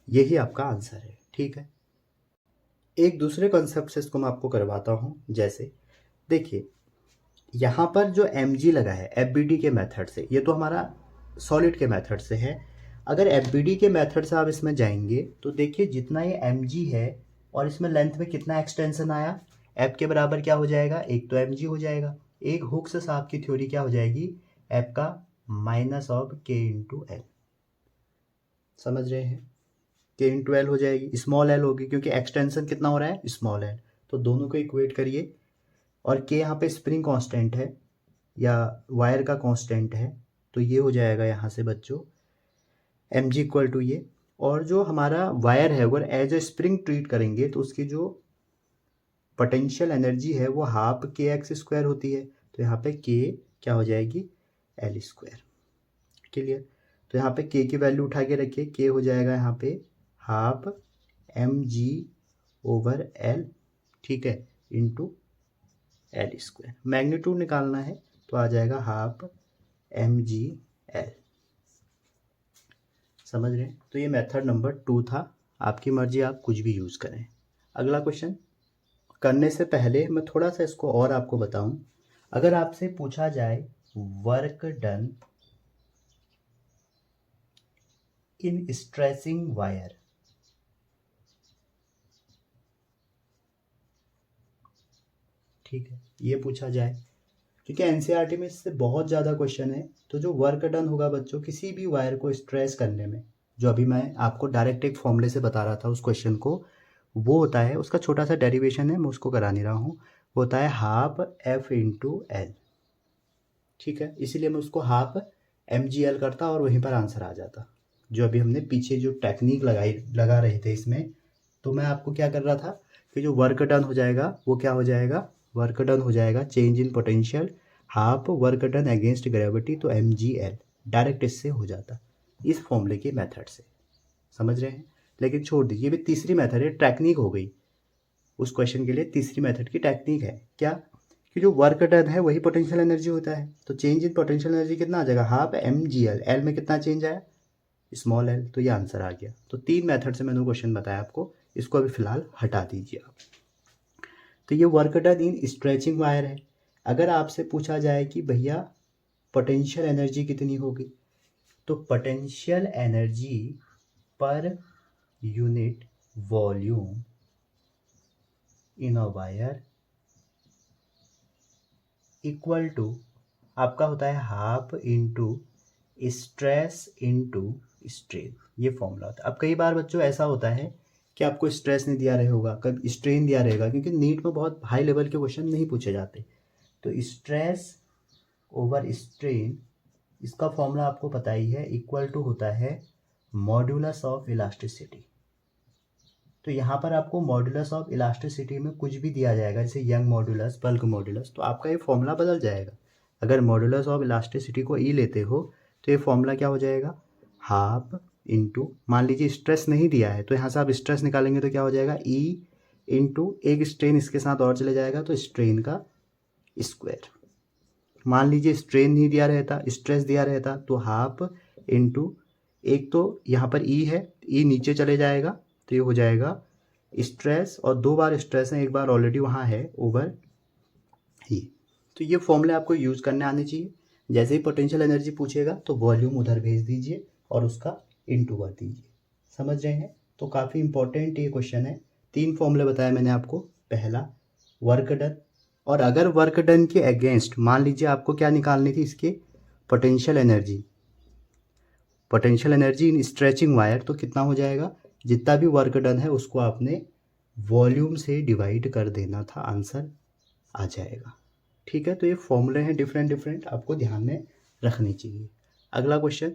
यही आपका आंसर है। ठीक है, एक दूसरे कॉन्सेप्ट से इसको मैं आपको करवाता हूँ। जैसे देखिए यहाँ पर जो mg लगा है FBD के मेथड से, ये तो हमारा सॉलिड के मेथड से है। अगर FBD के मेथड से आप इसमें जाएंगे तो देखिए जितना ये mg है और इसमें लेंथ में कितना एक्सटेंशन आया, F के बराबर क्या हो जाएगा, एक तो mg हो जाएगा, एक हुक से साहब की थ्योरी क्या हो जाएगी, F का minus of k into L. समझ रहे हैं, k इंटू एल हो जाएगी, स्मॉल एल होगी क्योंकि एक्सटेंशन कितना हो रहा है, स्मॉल एल। तो दोनों को इक्वेट करिए, और k यहाँ पे स्प्रिंग कांस्टेंट है या वायर का कांस्टेंट है, तो ये हो जाएगा यहाँ से बच्चों mg इक्वल टू ये। और जो हमारा वायर है अगर एज ए स्प्रिंग ट्रीट करेंगे तो उसकी जो पोटेंशियल एनर्जी है वो हाफ के एक्स स्क्वायर होती है, तो यहाँ पे k क्या हो जाएगी, एल स्क्वायर। क्लियर, तो यहाँ पे k की वैल्यू उठा के रखिए, k हो जाएगा यहाँ पे हाफ mg ओवर l, ठीक है, इंटू एल स्क्वायर। मैग्नीट्यूड निकालना है तो आ जाएगा हाफ mg l। समझ रहे हैं, तो ये मेथड नंबर 2 था। आपकी मर्जी, आप कुछ भी यूज़ करें। अगला क्वेश्चन करने से पहले मैं थोड़ा सा इसको और आपको बताऊं। अगर आपसे पूछा जाए work done in stressing wire, ठीक है, ये पूछा जाए क्योंकि एनसीईआरटी में इससे बहुत ज़्यादा क्वेश्चन है। तो जो वर्क डन होगा बच्चों किसी भी वायर को स्ट्रेस करने में, जो अभी मैं आपको डायरेक्ट एक फॉर्मूले से बता रहा था उस क्वेश्चन को, वो होता है, उसका छोटा सा डेरिवेशन है, मैं उसको करा नहीं रहा हूँ, वो होता है हाफ एफ इंटू एल। ठीक है, इसीलिए मैं उसको हाफ mgl करता और वहीं पर आंसर आ जाता। जो अभी हमने पीछे जो टेक्निक लगा रहे थे इसमें, तो मैं आपको क्या कर रहा था कि जो वर्क डन हो जाएगा वो क्या हो जाएगा, वर्क डन हो जाएगा change in potential half work done against gravity, तो mgl डायरेक्ट इससे हो जाता इस फॉर्मूले के मेथड से। समझ रहे हैं, लेकिन छोड़ दीजिए, ये भी तीसरी मेथड है, टेक्निक हो गई उस क्वेश्चन के लिए। तीसरी मेथड की टेक्निक है क्या, कि जो वर्क डन है वही पोटेंशियल एनर्जी होता है, तो चेंज इन पोटेंशियल एनर्जी कितना आ जाएगा, हाफ mgl, एल में कितना चेंज आया, स्मॉल एल, तो ये आंसर आ गया। तो 3 मेथड से मैंने क्वेश्चन बताया आपको, इसको अभी फिलहाल हटा दीजिए आप। तो ये work done in stretching wire है। अगर आपसे पूछा जाए कि भैया पोटेंशियल एनर्जी कितनी होगी, तो potential energy per unit volume in a wire equal to आपका होता है half into stress into strain, ये फॉर्मूला होता है। अब कई बार बच्चों ऐसा होता है कि आपको स्ट्रेस नहीं दिया रहेगा, कभी स्ट्रेन दिया रहेगा, क्योंकि नीट में बहुत हाई लेवल के क्वेश्चन नहीं पूछे जाते। तो स्ट्रेस ओवर स्ट्रेन, इसका फॉर्मूला आपको पता ही है, इक्वल टू होता है मॉड्यूलस ऑफ इलास्टिसिटी। तो यहाँ पर आपको मॉड्यूलस ऑफ इलास्टिसिटी में कुछ भी दिया जाएगा, जैसे यंग मॉड्यूलस, बल्क मॉड्यूलस, तो आपका ये फॉर्मूला बदल जाएगा। अगर मॉड्यूलस ऑफ इलास्टिसिटी को ई लेते हो तो ये फॉर्मूला क्या हो जाएगा, हाफ इंटू, मान लीजिए स्ट्रेस नहीं दिया है तो यहाँ से आप स्ट्रेस निकालेंगे तो क्या हो जाएगा, ई इंटू एक स्ट्रेन इसके साथ और चले जाएगा तो स्ट्रेन का स्क्वायर। मान लीजिए स्ट्रेन नहीं दिया रहता, स्ट्रेस दिया रहता, तो हाफ इंटू, एक तो यहाँ पर ई है, ई नीचे चले जाएगा तो ये हो जाएगा स्ट्रेस, और 2 बार स्ट्रेस है, एक बार ऑलरेडी वहाँ है ओवर ही। तो ये फॉर्मूले आपको यूज़ करने आने चाहिए। जैसे ही पोटेंशियल एनर्जी पूछेगा तो वॉल्यूम उधर भेज दीजिए और उसका इनटू कर दीजिए। समझ रहे हैं? तो काफ़ी इंपॉर्टेंट ये क्वेश्चन है। 3 फॉर्मूले बताए मैंने आपको। पहला वर्क डन, और अगर वर्क डन के अगेंस्ट मान लीजिए आपको क्या निकालनी थी, इसके potential energy, potential energy in stretching wire, तो कितना हो जाएगा, जितना भी वर्क डन है उसको आपने वॉल्यूम से डिवाइड कर देना था, आंसर आ जाएगा। ठीक है, तो ये फॉर्मूले हैं डिफरेंट, आपको ध्यान में रखनी चाहिए। अगला क्वेश्चन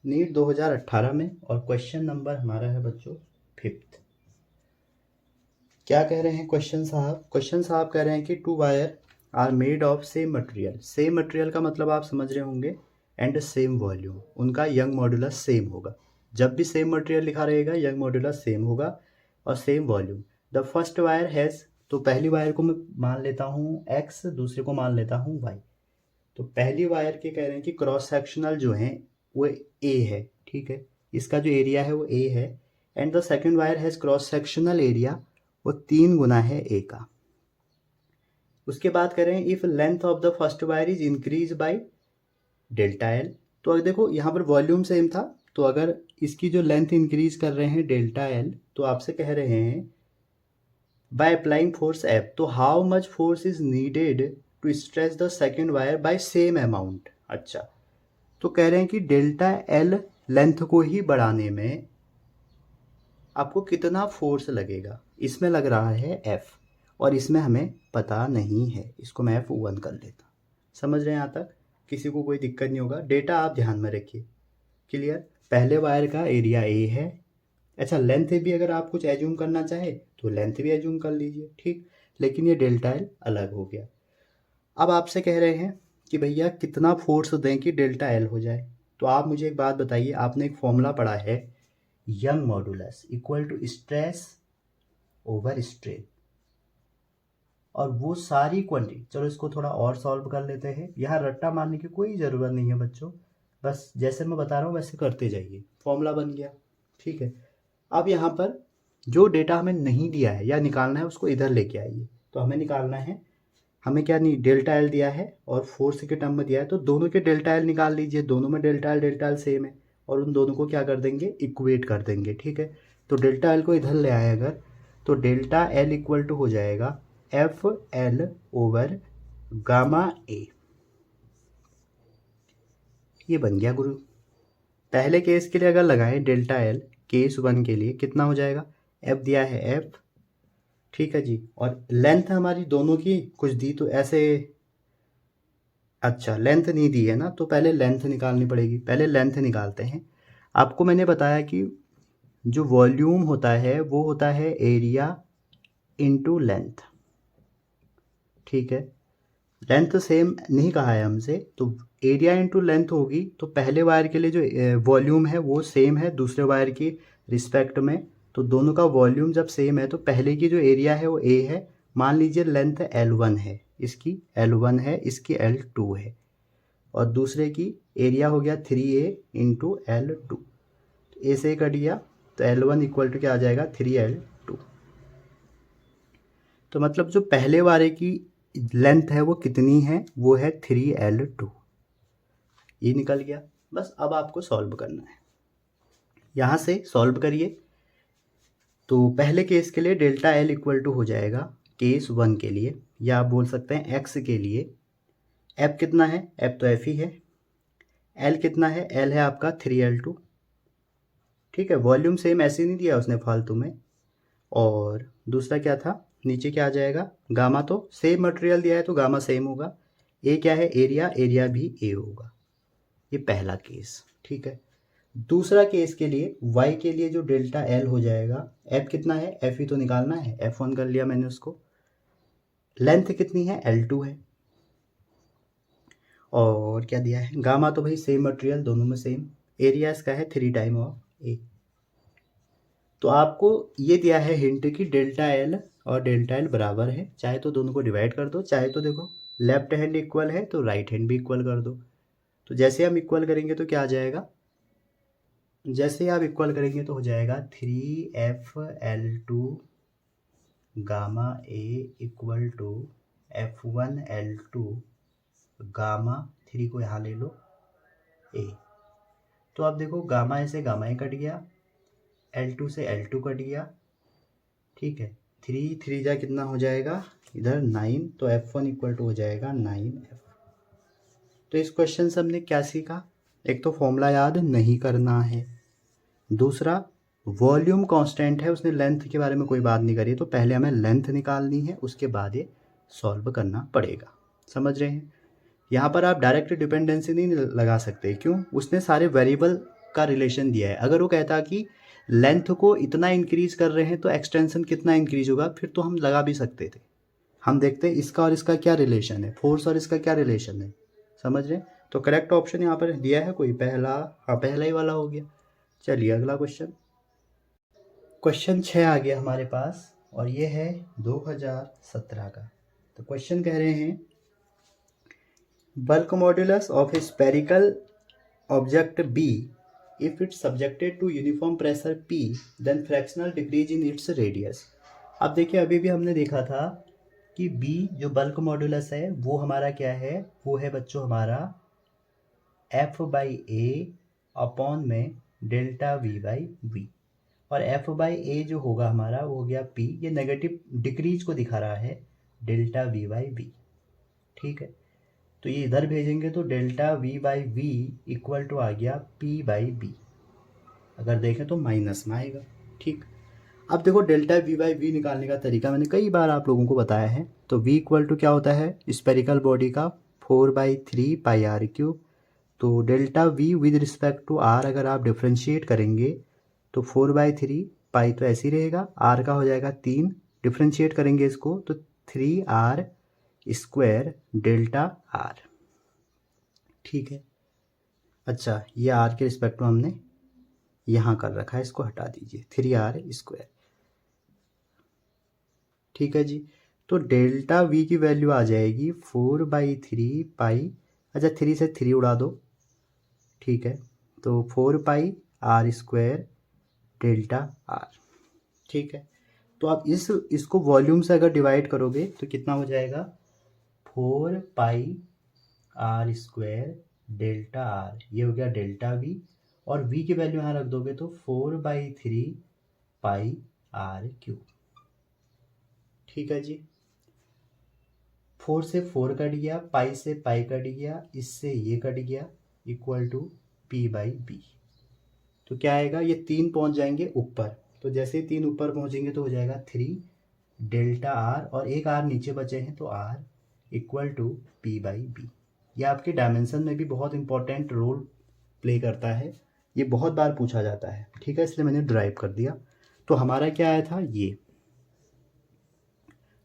नीट 2018 में, और क्वेश्चन नंबर हमारा है बच्चों 5th। क्या कह रहे हैं क्वेश्चन साहब कह रहे हैं कि 2 wire are made of same material. Same material का मतलब आप समझ रहे होंगे, एंड सेम वॉल्यूम, उनका यंग मॉड्यूलस सेम होगा। जब भी सेम मटेरियल लिखा रहेगा यंग मॉड्यूलस सेम होगा, और same volume. The first wire has, तो पहली वायर को मैं मान लेता हूँ x, दूसरे को मान लेता हूँ y। तो पहली वायर के कह रहे हैं कि क्रॉस सेक्शनल जो है वो a है, ठीक है, इसका जो एरिया है वो a है, and the second wire has cross sectional area, वो 3 गुना है a का। उसके बाद कह रहे हैं if length of the first wire is increase by delta L. तो अगर देखो यहाँ पर वॉल्यूम सेम था, तो अगर इसकी जो लेंथ इंक्रीज कर रहे हैं डेल्टा एल, तो आपसे कह रहे हैं बाय अप्लाइंग फोर्स एफ, तो how much force is needed to stretch the second wire by same amount. अच्छा, तो कह रहे हैं कि डेल्टा एल लेंथ को ही बढ़ाने में आपको कितना फोर्स लगेगा। इसमें लग रहा है एफ, और इसमें हमें पता नहीं है, इसको मैं F1 कर लेता। समझ रहे हैं यहाँ तक? किसी को कोई दिक्कत नहीं होगा। डेटा आप ध्यान में रखिए। क्लियर? पहले वायर का एरिया ए है। अच्छा, लेंथ भी अगर आप कुछ एज्यूम करना चाहे तो लेंथ भी एज्यूम कर लीजिए, ठीक, लेकिन ये डेल्टा एल अलग हो गया। अब आपसे कह रहे हैं कि भैया कितना फोर्स दें कि डेल्टा एल हो जाए। तो आप मुझे एक बात बताइए, आपने एक फॉर्मूला पढ़ा है, Young modulus equal to stress over strain, और वो सारी क्वांटिटी, चलो इसको थोड़ा और सॉल्व कर लेते हैं। यहाँ रट्टा मारने की कोई ज़रूरत नहीं है बच्चों, बस जैसे मैं बता रहा हूँ वैसे करते जाइए। फॉर्मूला बन गया, ठीक है। अब यहाँ पर जो डेटा हमें नहीं दिया है या निकालना है उसको इधर लेके आइए। तो हमें निकालना है, हमें क्या नहीं, डेल्टा एल दिया है और फोर्स के टर्म में दिया है, तो दोनों के डेल्टा एल निकाल लीजिए। दोनों में डेल्टा एल सेम है, और उन दोनों को क्या कर देंगे, इक्वेट कर देंगे, ठीक है। तो डेल्टा एल को इधर ले आए अगर, तो डेल्टा एल इक्वल टू हो जाएगा एफ एल ओवर गामा ए। ये बन गया गुरु। पहले केस के लिए अगर लगाएं डेल्टा एल केस 1 के लिए कितना हो जाएगा, एफ दिया है एफ, ठीक है जी, और लेंथ हमारी दोनों की कुछ दी तो ऐसे, अच्छा लेंथ नहीं दी है ना, तो पहले लेंथ निकालनी पड़ेगी। पहले लेंथ निकालते हैं। आपको मैंने बताया कि जो वॉल्यूम होता है वो होता है एरिया इनटू लेंथ, ठीक है। लेंथ सेम नहीं कहा है हमसे, तो एरिया इनटू लेंथ होगी। तो पहले वायर के लिए जो वॉल्यूम है वो सेम है दूसरे वायर की रिस्पेक्ट में, तो दोनों का वॉल्यूम जब सेम है तो पहले की जो एरिया है वो ए है। मान लीजिए लेंथ L1 है, इसकी L1 है, इसकी L2 है, और दूसरे की एरिया हो गया 3A इंटू L2। ए से कट गया तो L1 इक्वल टू क्या आ जाएगा, 3L2। तो मतलब जो पहले वाले की लेंथ है वो कितनी है, वो है 3L2। ये निकल गया। बस अब आपको सॉल्व करना है, यहाँ से सॉल्व करिए। तो पहले केस के लिए डेल्टा एल इक्वल टू हो जाएगा केस 1 के लिए, या आप बोल सकते हैं एक्स के लिए। एफ कितना है, एफ तो एफ ही है। एल कितना है, एल है आपका 3L2, ठीक है। वॉल्यूम सेम ऐसे नहीं दिया उसने फालतू में। और दूसरा क्या था, नीचे क्या आ जाएगा, गामा, तो सेम मटेरियल दिया है तो गामा सेम होगा। ए क्या है, एरिया, एरिया भी ए होगा। ये पहला केस, ठीक है। दूसरा केस के लिए y के लिए जो डेल्टा एल हो जाएगा, f कितना है, f ही तो निकालना है, f1 कर लिया मैंने उसको। लेंथ कितनी है, L2 है, और क्या दिया है, गामा, तो भाई सेम मटेरियल दोनों में सेम। एरिया इसका है 3 टाइम ऑफ ए। तो आपको ये दिया है हिंट कि डेल्टा एल और डेल्टा एल बराबर है, चाहे तो दोनों को डिवाइड कर दो, चाहे तो देखो लेफ्ट हैंड इक्वल है तो राइट हैंड भी इक्वल कर दो। तो जैसे हम इक्वल करेंगे तो क्या आ जाएगा, जैसे ही आप इक्वल करेंगे तो हो जाएगा 3FL2 gamma A equal to F1L2 gamma 3 को यहाँ ले लो ए। तो आप देखो गामा ए से गामा ए कट गया, L2 से L2 कट गया, ठीक है। 3 3 जा कितना हो जाएगा इधर 9, तो F1 इक्वल टू हो जाएगा 9F। तो इस क्वेश्चन से हमने क्या सीखा, एक तो फॉर्मूला याद नहीं करना है, दूसरा वॉल्यूम कांस्टेंट है, उसने लेंथ के बारे में कोई बात नहीं करी, तो पहले हमें लेंथ निकालनी है, उसके बाद ये सॉल्व करना पड़ेगा। समझ रहे हैं। यहाँ पर आप डायरेक्ट डिपेंडेंसी नहीं लगा सकते, क्यों, उसने सारे वेरिएबल का रिलेशन दिया है। अगर वो कहता कि लेंथ को इतना इंक्रीज कर रहे हैं तो एक्सटेंशन कितना इंक्रीज होगा, फिर तो हम लगा भी सकते थे। हम देखते हैं इसका और इसका क्या रिलेशन है, फोर्स और इसका क्या रिलेशन है। समझ रहे हैं। तो करेक्ट ऑप्शन यहाँ पर दिया है कोई पहला, हाँ पहला ही वाला हो गया। चलिए अगला क्वेश्चन, क्वेश्चन 6 आ गया हमारे पास, और ये है 2017 का। तो क्वेश्चन कह रहे हैं bulk modulus of a spherical object B if it's subjected to uniform pressure P then fractional decrease in its radius। अब देखिए अभी भी हमने देखा था कि B जो बल्क मॉड्यूलस है वो हमारा क्या है, वो है बच्चों हमारा F/A अपॉन में डेल्टा V/V, और F/A जो होगा हमारा वो हो गया P, ये नेगेटिव डिक्रीज को दिखा रहा है डेल्टा V/V, ठीक है। तो ये इधर भेजेंगे तो डेल्टा V/V इक्वल टू आ गया P/B, अगर देखें तो माइनस में आएगा, ठीक। अब देखो डेल्टा V/V निकालने का तरीका मैंने कई बार आप लोगों को बताया है। तो V इक्वल टू क्या होता है स्पेरिकल बॉडी का 4/3 पाई आर क्यूब। तो delta V with respect to R अगर आप डिफ्रेंशिएट करेंगे तो 4/3 पाई तो ऐसे ही रहेगा, R का हो जाएगा 3, डिफ्रेंशिएट करेंगे इसको तो 3R स्क्वायर डेल्टा R, ठीक है। अच्छा ये R के रिस्पेक्ट में हमने यहाँ कर रखा है, इसको हटा दीजिए, 3R स्क्वायर, ठीक है जी। तो डेल्टा V की वैल्यू आ जाएगी 4/3 पाई, अच्छा 3 से 3 उड़ा दो, ठीक है। तो 4 पाई R स्क्वायर डेल्टा R, ठीक है। तो आप इसको वॉल्यूम से अगर डिवाइड करोगे तो कितना हो जाएगा 4 पाई R स्क्वायर डेल्टा R, ये हो गया डेल्टा V, और V की वैल्यू यहाँ रख दोगे तो 4/3 पाई R क्यूब, ठीक है जी। 4 से 4 कट गया, पाई से पाई कट गया, इससे ये कट गया, इक्वल टू P/B। तो क्या आएगा, ये 3 पहुंच जाएंगे ऊपर, तो जैसे ही 3 ऊपर पहुंचेंगे तो हो जाएगा 3 डेल्टा R, और एक R नीचे बचे हैं तो R इक्वल टू P/B। यह आपके डायमेंशन में भी बहुत इंपॉर्टेंट रोल प्ले करता है, ये बहुत बार पूछा जाता है, ठीक है, इसलिए मैंने ड्राइव कर दिया। तो हमारा क्या आया था ये,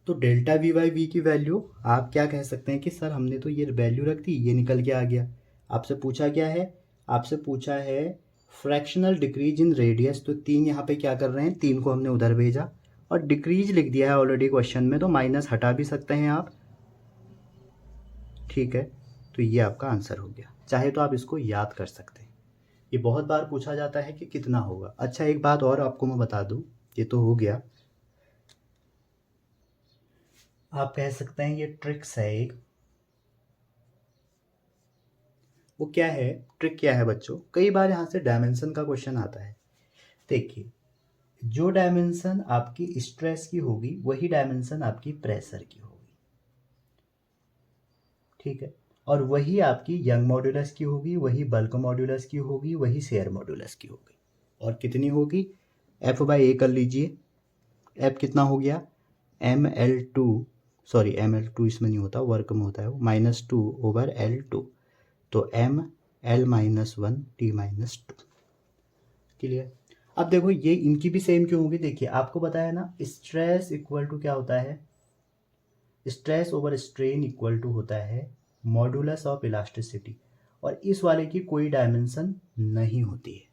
तो डेल्टा V/V की वैल्यू आप क्या कह सकते हैं कि सर हमने तो ये वैल्यू रख दी, ये निकल के आ गया। आपसे पूछा क्या है, आपसे पूछा है फ्रैक्शनल डिक्रीज इन रेडियस, तो 3 यहाँ पे क्या कर रहे हैं, 3 को हमने उधर भेजा और डिक्रीज लिख दिया है ऑलरेडी क्वेश्चन में, तो माइनस हटा भी सकते हैं आप, ठीक है। तो ये आपका आंसर हो गया, चाहे तो आप इसको याद कर सकते हैं, ये बहुत बार पूछा जाता है कि कितना होगा। अच्छा एक बात और आपको मैं बता दूं, ये तो हो गया, आप कह सकते हैं ये ट्रिक्स है एक, वो क्या है, ट्रिक क्या है बच्चों, कई बार यहाँ से डायमेंशन का क्वेश्चन आता है। देखिए जो डायमेंशन आपकी स्ट्रेस की होगी वही डायमेंशन आपकी प्रेशर की होगी, ठीक है, और वही आपकी यंग मॉड्यूलस की होगी, वही बल्क मॉड्यूलस की होगी, वही शेयर मॉड्यूलस की होगी। और कितनी होगी, F/A कर लीजिए, F कितना हो गया ML2, सॉरी ML2 इसमें नहीं होता, वर्क में होता है वो, -2/L2, तो ML-1 T-2, क्लियर। अब देखो ये इनकी भी सेम क्यों होगी, देखिए आपको बताया ना स्ट्रेस इक्वल टू क्या होता है, stress over strain equal to होता है मॉड्यूलस ऑफ इलास्टिसिटी, और इस वाले की कोई डायमेंशन नहीं होती है,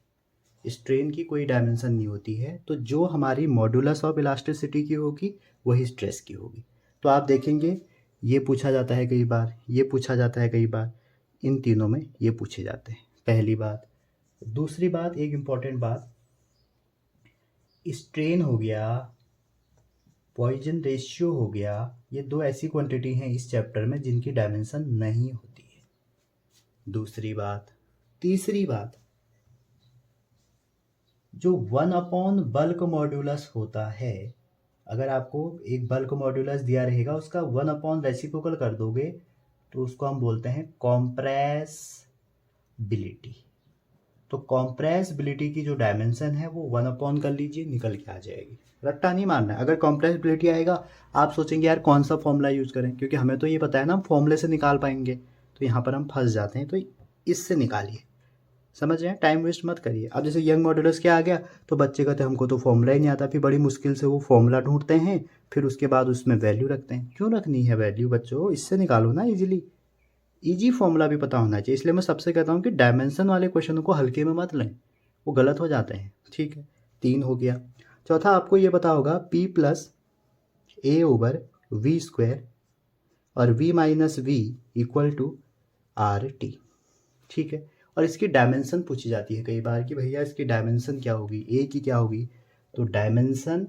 स्ट्रेन की कोई डायमेंशन नहीं होती है, तो जो हमारी मॉड्यूलस ऑफ इलास्टिसिटी की होगी वही स्ट्रेस की होगी। तो आप देखेंगे ये पूछा जाता है कई बार, ये पूछा जाता है कई बार, इन तीनों में ये पूछे जाते हैं, पहली बात। दूसरी बात, एक इम्पॉर्टेंट बात, स्ट्रेन हो गया, पॉइजन रेशियो हो गया, ये दो ऐसी क्वांटिटी हैं इस चैप्टर में जिनकी डायमेंशन नहीं होती है। दूसरी बात। तीसरी बात, जो 1 बल्क मॉड्यूलस होता है, अगर आपको एक बल्क मॉड्यूलस दिया रहेगा, उसका 1 रेसिप्रोकल कर दोगे तो उसको हम बोलते हैं कॉम्प्रेसिबिलिटी। तो कॉम्प्रेसिबिलिटी की जो डायमेंशन है वो 1 कर लीजिए, निकल के आ जाएगी। रट्टा नहीं मारना है। अगर कॉम्प्रेसिबिलिटी आएगा आप सोचेंगे यार कौन सा फॉर्मूला यूज़ करें, क्योंकि हमें तो ये पता है ना हम फॉर्मूले से निकाल पाएंगे, तो यहाँ पर हम फंस जाते हैं। तो इससे निकालिए, समझ रहे हैं, टाइम वेस्ट मत करिए। अब जैसे यंग मॉड्यूलस क्या आ गया तो बच्चे कहते हैं हमको तो फॉर्मूला ही नहीं आता, फिर बड़ी मुश्किल से वो फॉर्मूला ढूंढते हैं, फिर उसके बाद उसमें वैल्यू रखते हैं। क्यों रखनी है वैल्यू बच्चों, इससे निकालो ना इजीली। इजी फॉर्मूला भी पता होना चाहिए। इसलिए मैं सबसे कहता हूँ कि डायमेंशन वाले क्वेश्चनों को हल्के में मत लें, वो गलत हो जाते हैं। ठीक है, 3 हो गया। चौथा, आपको ये पता होगा P+A/V² और V-V=RT। ठीक है, और इसकी डायमेंशन पूछी जाती है कई बार कि भैया इसकी डायमेंशन क्या होगी, ए की क्या होगी, तो डायमेंशन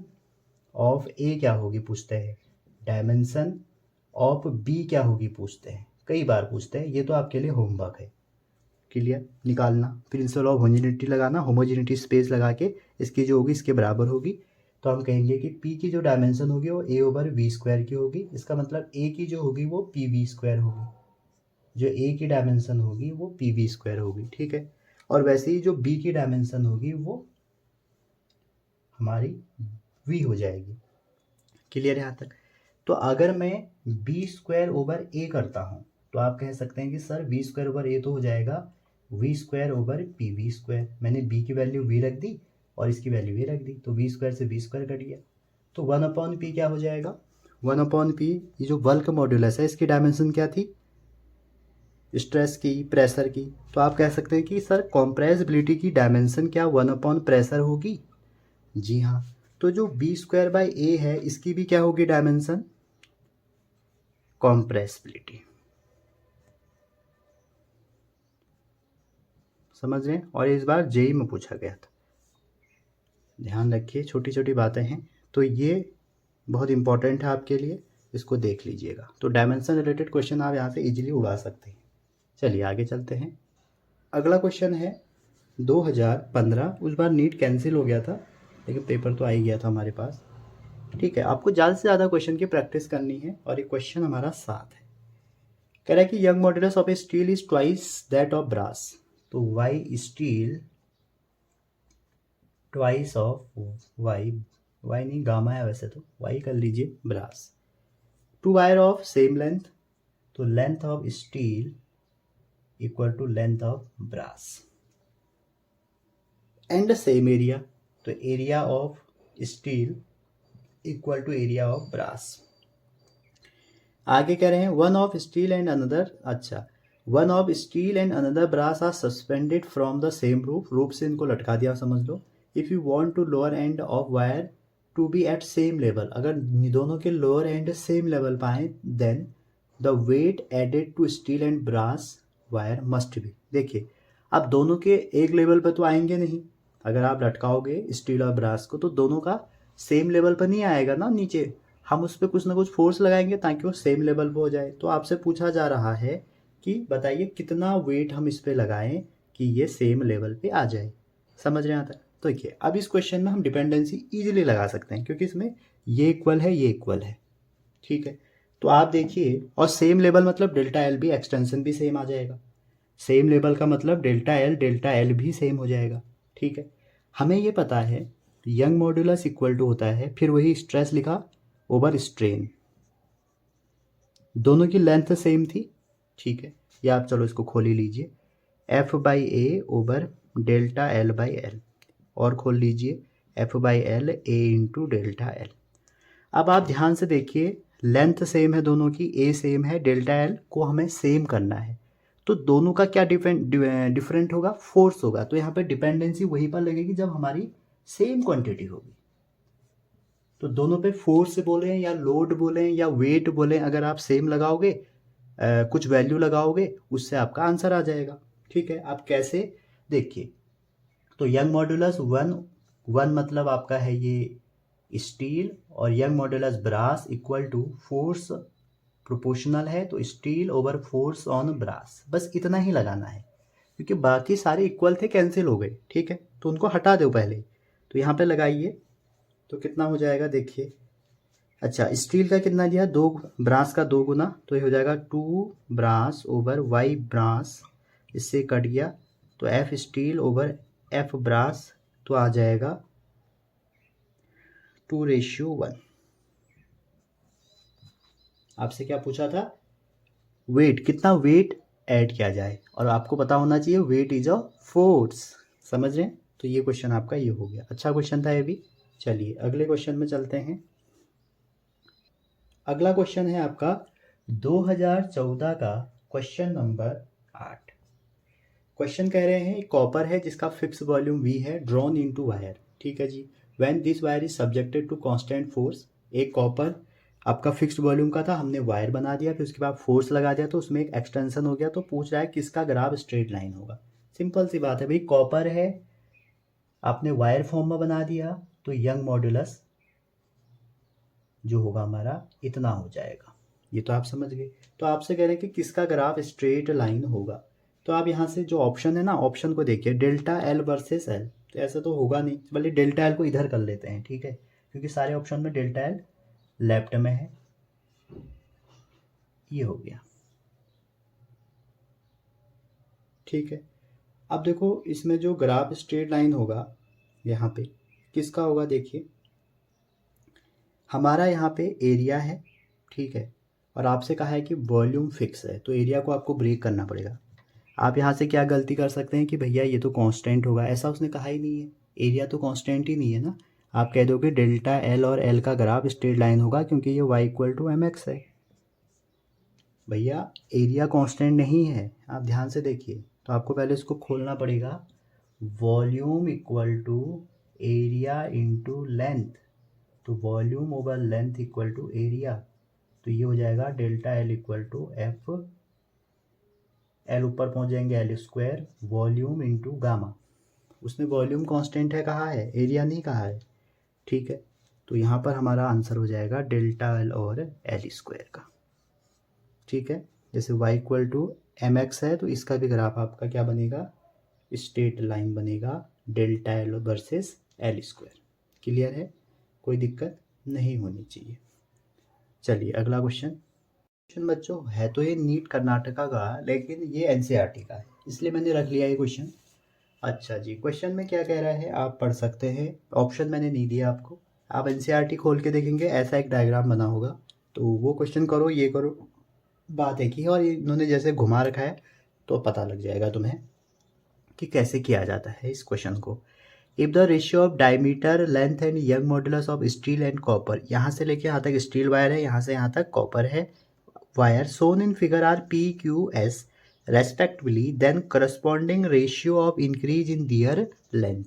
ऑफ ए क्या होगी पूछते हैं, डायमेंशन ऑफ बी क्या होगी पूछते हैं, कई बार पूछते हैं। ये तो आपके लिए होमवर्क है, क्लियर, निकालना। प्रिंसिपल ऑफ होमोजेनिटी लगाना, होमोजेनिटी स्पेस लगा के इसकी जो होगी इसके बराबर होगी। तो हम कहेंगे कि P की जो डायमेंशन होगी वो A/V² की होगी। इसका मतलब A की जो होगी वो PV² होगी, जो A की डायमेंशन होगी वो PV² होगी। ठीक है, और वैसे ही जो B की डायमेंशन होगी वो हमारी V हो जाएगी। क्लियर है यहाँ तक। तो अगर मैं B²/A करता हूँ तो आप कह सकते हैं कि सर V²/A तो हो जाएगा V²/PV²। मैंने B की वैल्यू V रख दी और इसकी वैल्यू A रख दी, तो V² से V² कट गया। तो 1/P क्या हो जाएगा, 1/P, ये जो बल्क मॉड्यूलस है इसकी डायमेंशन क्या थी, स्ट्रेस की, प्रेशर की। तो आप कह सकते हैं कि सर कॉम्प्रेसिबिलिटी की डायमेंशन क्या 1/प्रेशर होगी। जी हाँ, तो जो B²/A है इसकी भी क्या होगी डायमेंशन, कॉम्प्रेसिबिलिटी। समझ रहे हैं, और इस बार जेई में पूछा गया था। ध्यान रखिए, छोटी छोटी बातें हैं, तो ये बहुत इंपॉर्टेंट है आपके लिए, इसको देख लीजिएगा। तो डायमेंशन रिलेटेड क्वेश्चन आप यहाँ से इजीली उड़ा सकते हैं। चलिए आगे चलते हैं। अगला क्वेश्चन है 2015, उस बार नीट कैंसिल हो गया था लेकिन पेपर तो आ ही गया था हमारे पास। ठीक है, आपको ज़्यादा से ज़्यादा क्वेश्चन की प्रैक्टिस करनी है, और ये क्वेश्चन हमारा 7 है। कह रहा है कि Young modulus of a steel is twice that of brass. तो Y steel twice of Y नहीं गामा है वैसे, तो वाई कर लीजिए brass. 2 wire of same length, तो length of steel equal to length of brass and same area, तो area of steel equal to area of brass. आगे कह रहे हैं one of steel and another, अच्छा, one of steel and another brass are suspended from the same roof, roof से इनको लटका दिया समझ लो। If you want to lower end of wire to be at same level, अगर दोनों के लोअर एंड सेम लेवल पाए, then the weight added to steel and brass wire must be. देखिए, अब दोनों के एक लेवल पर तो आएंगे नहीं, अगर आप लटकाओगे स्टील और ब्रास को तो दोनों का सेम लेवल पर नहीं आएगा ना नीचे, हम उस पर कुछ ना कुछ फोर्स लगाएंगे ताकि वो सेम लेवल पर हो जाए। तो आपसे पूछा जा रहा है कि बताइए कितना वेट हम इस पर लगाएं कि ये सेम लेवल पे आ जाए। समझ रहे हैं आता है। तो देखिए, अब इस क्वेश्चन में हम डिपेंडेंसी इजीली लगा सकते हैं क्योंकि इसमें ये इक्वल है, ये इक्वल है। ठीक है, तो आप देखिए, और सेम लेवल मतलब डेल्टा एल भी, एक्सटेंशन भी सेम आ जाएगा। सेम लेवल का मतलब डेल्टा एल भी सेम हो जाएगा। ठीक है, हमें ये पता है यंग मॉड्यूलस इक्वल टू होता है, फिर वही स्ट्रेस लिखा ओवर स्ट्रेन, दोनों की लेंथ सेम थी। ठीक है, या आप चलो इसको खोल ही लीजिए, F/A/Δl/L, और खोल लीजिए F/L A/Δl। अब आप ध्यान से देखिए, लेंथ सेम है दोनों की, ए सेम है, डेल्टा एल को हमें सेम करना है, तो दोनों का क्या डिफरेंट होगा, फोर्स होगा। तो यहाँ पे डिपेंडेंसी वहीं पर लगेगी जब हमारी सेम क्वांटिटी होगी। तो दोनों पे फोर्स बोलें या लोड बोलें या वेट बोलें, अगर आप सेम लगाओगे, कुछ वैल्यू लगाओगे, उससे आपका आंसर आ जाएगा। ठीक है, आप कैसे, देखिए तो यंग मॉड्यूलस 1 मतलब आपका है ये स्टील, और Young modulus brass equal to force proportional है, तो steel over force on brass, बस इतना ही लगाना है क्योंकि बाकी सारे इक्वल थे, कैंसिल हो गए। ठीक है, तो उनको हटा दो पहले। तो यहाँ पे लगाइए तो कितना हो जाएगा देखिए। अच्छा, स्टील का कितना दिया, 2, ब्रास का 2 गुना, तो ये हो जाएगा 2 ब्रास ओवर वाई ब्रास, इससे कट गया तो F steel over F brass, तो आ जाएगा 2:1। आपसे क्या पूछा था, वेट, कितना वेट ऐड किया जाए, और आपको पता होना चाहिए वेट इज अ फोर्स। समझ रहे हैं, तो ये क्वेश्चन आपका ये हो गया। अच्छा क्वेश्चन था ये भी। चलिए अगले क्वेश्चन में चलते हैं। अगला क्वेश्चन है आपका 2014 का क्वेश्चन नंबर 8। क्वेश्चन कह रहे हैं कॉपर है जिसका फिक्स वॉल्यूम V है, ड्रॉन इनटू वायर। ठीक है जी, when this wire is subjected to constant force. एक कॉपर आपका फिक्स्ड वॉल्यूम का था, हमने वायर बना दिया, फिर उसके बाद फोर्स लगा दिया तो उसमें एक एक्सटेंशन हो गया, तो पूछ रहा है किसका ग्राफ स्ट्रेट लाइन होगा। सिंपल सी बात है भाई, कॉपर है आपने वायर फॉर्म में बना दिया, तो यंग मॉड्यूलस जो होगा हमारा इतना हो जाएगा। ये तो आप समझ गए। तो आपसे कह रहे हैं कि किसका ग्राफ स्ट्रेट लाइन होगा, तो आप यहाँ से जो ऑप्शन है ना, ऑप्शन को देखिए, डेल्टा एल वर्सेस एल, तो ऐसा तो होगा नहीं, बल्कि डेल्टा एल को इधर कर लेते हैं। ठीक है, क्योंकि सारे ऑप्शन में डेल्टा एल लेफ्ट में है। ये हो गया। ठीक है, अब देखो इसमें जो ग्राफ स्ट्रेट लाइन होगा यहाँ पे किसका होगा, देखिए हमारा यहाँ पे एरिया है। ठीक है, और आपसे कहा है कि वॉल्यूम फिक्स है, तो एरिया को आपको ब्रेक करना पड़ेगा। आप यहाँ से क्या गलती कर सकते हैं कि भैया ये तो कांस्टेंट होगा, ऐसा उसने कहा ही नहीं है, एरिया तो कांस्टेंट ही नहीं है ना। आप कह दोगे डेल्टा एल और एल का ग्राफ स्ट्रेट लाइन होगा क्योंकि ये y equal to M X है। भैया एरिया कांस्टेंट नहीं है, आप ध्यान से देखिए, तो आपको पहले इसको खोलना पड़ेगा। Volume equal to area into length, तो volume over length equal to area, तो ये हो जाएगा delta L equal to F, L ऊपर पहुंच जाएंगे L square, volume into gamma. उसने वॉल्यूम कांस्टेंट है कहा है, एरिया नहीं कहा है। ठीक है, तो यहाँ पर हमारा आंसर हो जाएगा डेल्टा एल और एल स्क्वायर का। ठीक है, जैसे y equal to M X है, तो इसका भी ग्राफ आपका क्या बनेगा, स्ट्रेट लाइन बनेगा, delta L versus L square. Clear है, कोई दिक्कत नहीं होनी चाहिए। चलिए अगला क्वेश्चन बच्चों है तो ये नीट कर्नाटका का, लेकिन ये एनसीईआरटी का है, इसलिए मैंने रख लिया ये क्वेश्चन। अच्छा जी, क्वेश्चन में क्या कह रहा है आप पढ़ सकते हैं, ऑप्शन मैंने नहीं दिया आपको। आप एनसीईआरटी खोल के देखेंगे ऐसा एक डायग्राम बना होगा, तो वो क्वेश्चन करो, ये करो, बात एक ही है। और इन्होंने जैसे घुमा रखा है तो पता लग जाएगा तुम्हें कि कैसे किया जाता है इस क्वेश्चन को। If the ratio of diameter length and young modulus of steel and copper, यहाँ से लेके यहाँ तक स्टील वायर है, यहाँ से यहाँ तक कॉपर है wire, shown in figure are P Q S respectively, then corresponding ratio of increase in their length.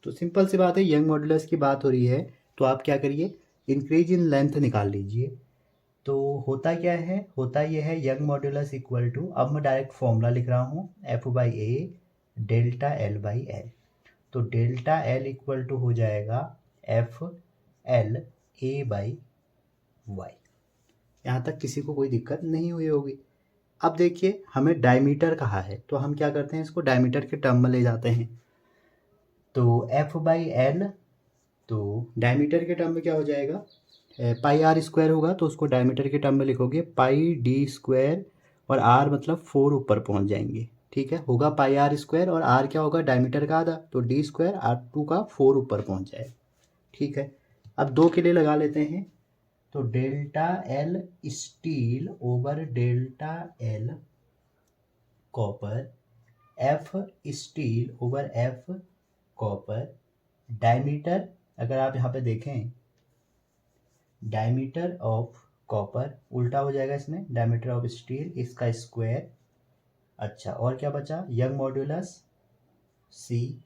तो सिंपल सी बात है, यंग मॉड्यूलस की बात हो रही है, तो आप क्या करिए, इंक्रीज इन लेंथ निकाल लीजिए। तो होता क्या है, होता ये है यंग मॉड्यूलस इक्वल टू, अब मैं डायरेक्ट फॉर्मूला लिख रहा हूँ, F by A delta L by L. तो डेल्टा एल इक्वल टू हो जाएगा F L A by Y. यहाँ तक किसी को कोई दिक्कत नहीं हुई होगी। अब देखिए हमें डायमीटर कहा है, तो हम क्या करते हैं, इसको डायमीटर के टर्म में ले जाते हैं। तो एफ बाई एल, तो डायमीटर के टर्म में क्या हो जाएगा, पाई आर स्क्वायर होगा, तो उसको डायमीटर के टर्म में लिखोगे पाई डी स्क्वायर, और आर मतलब 4 ऊपर पहुंच जाएंगे। ठीक है, होगा पाई आर स्क्वायर, और आर क्या होगा, डायमीटर का आधा, तो डी स्क्वायर R2 का 4 ऊपर पहुंच जाए। ठीक है, अब 2 के लिए लगा लेते हैं, तो delta L steel over delta L copper, F steel over F copper, diameter अगर आप यहाँ पे देखें, डायमीटर ऑफ कॉपर उल्टा हो जाएगा इसमें, डायमीटर ऑफ स्टील इसका स्क्वायर। अच्छा, और क्या बचा, यंग मॉड्यूलस सी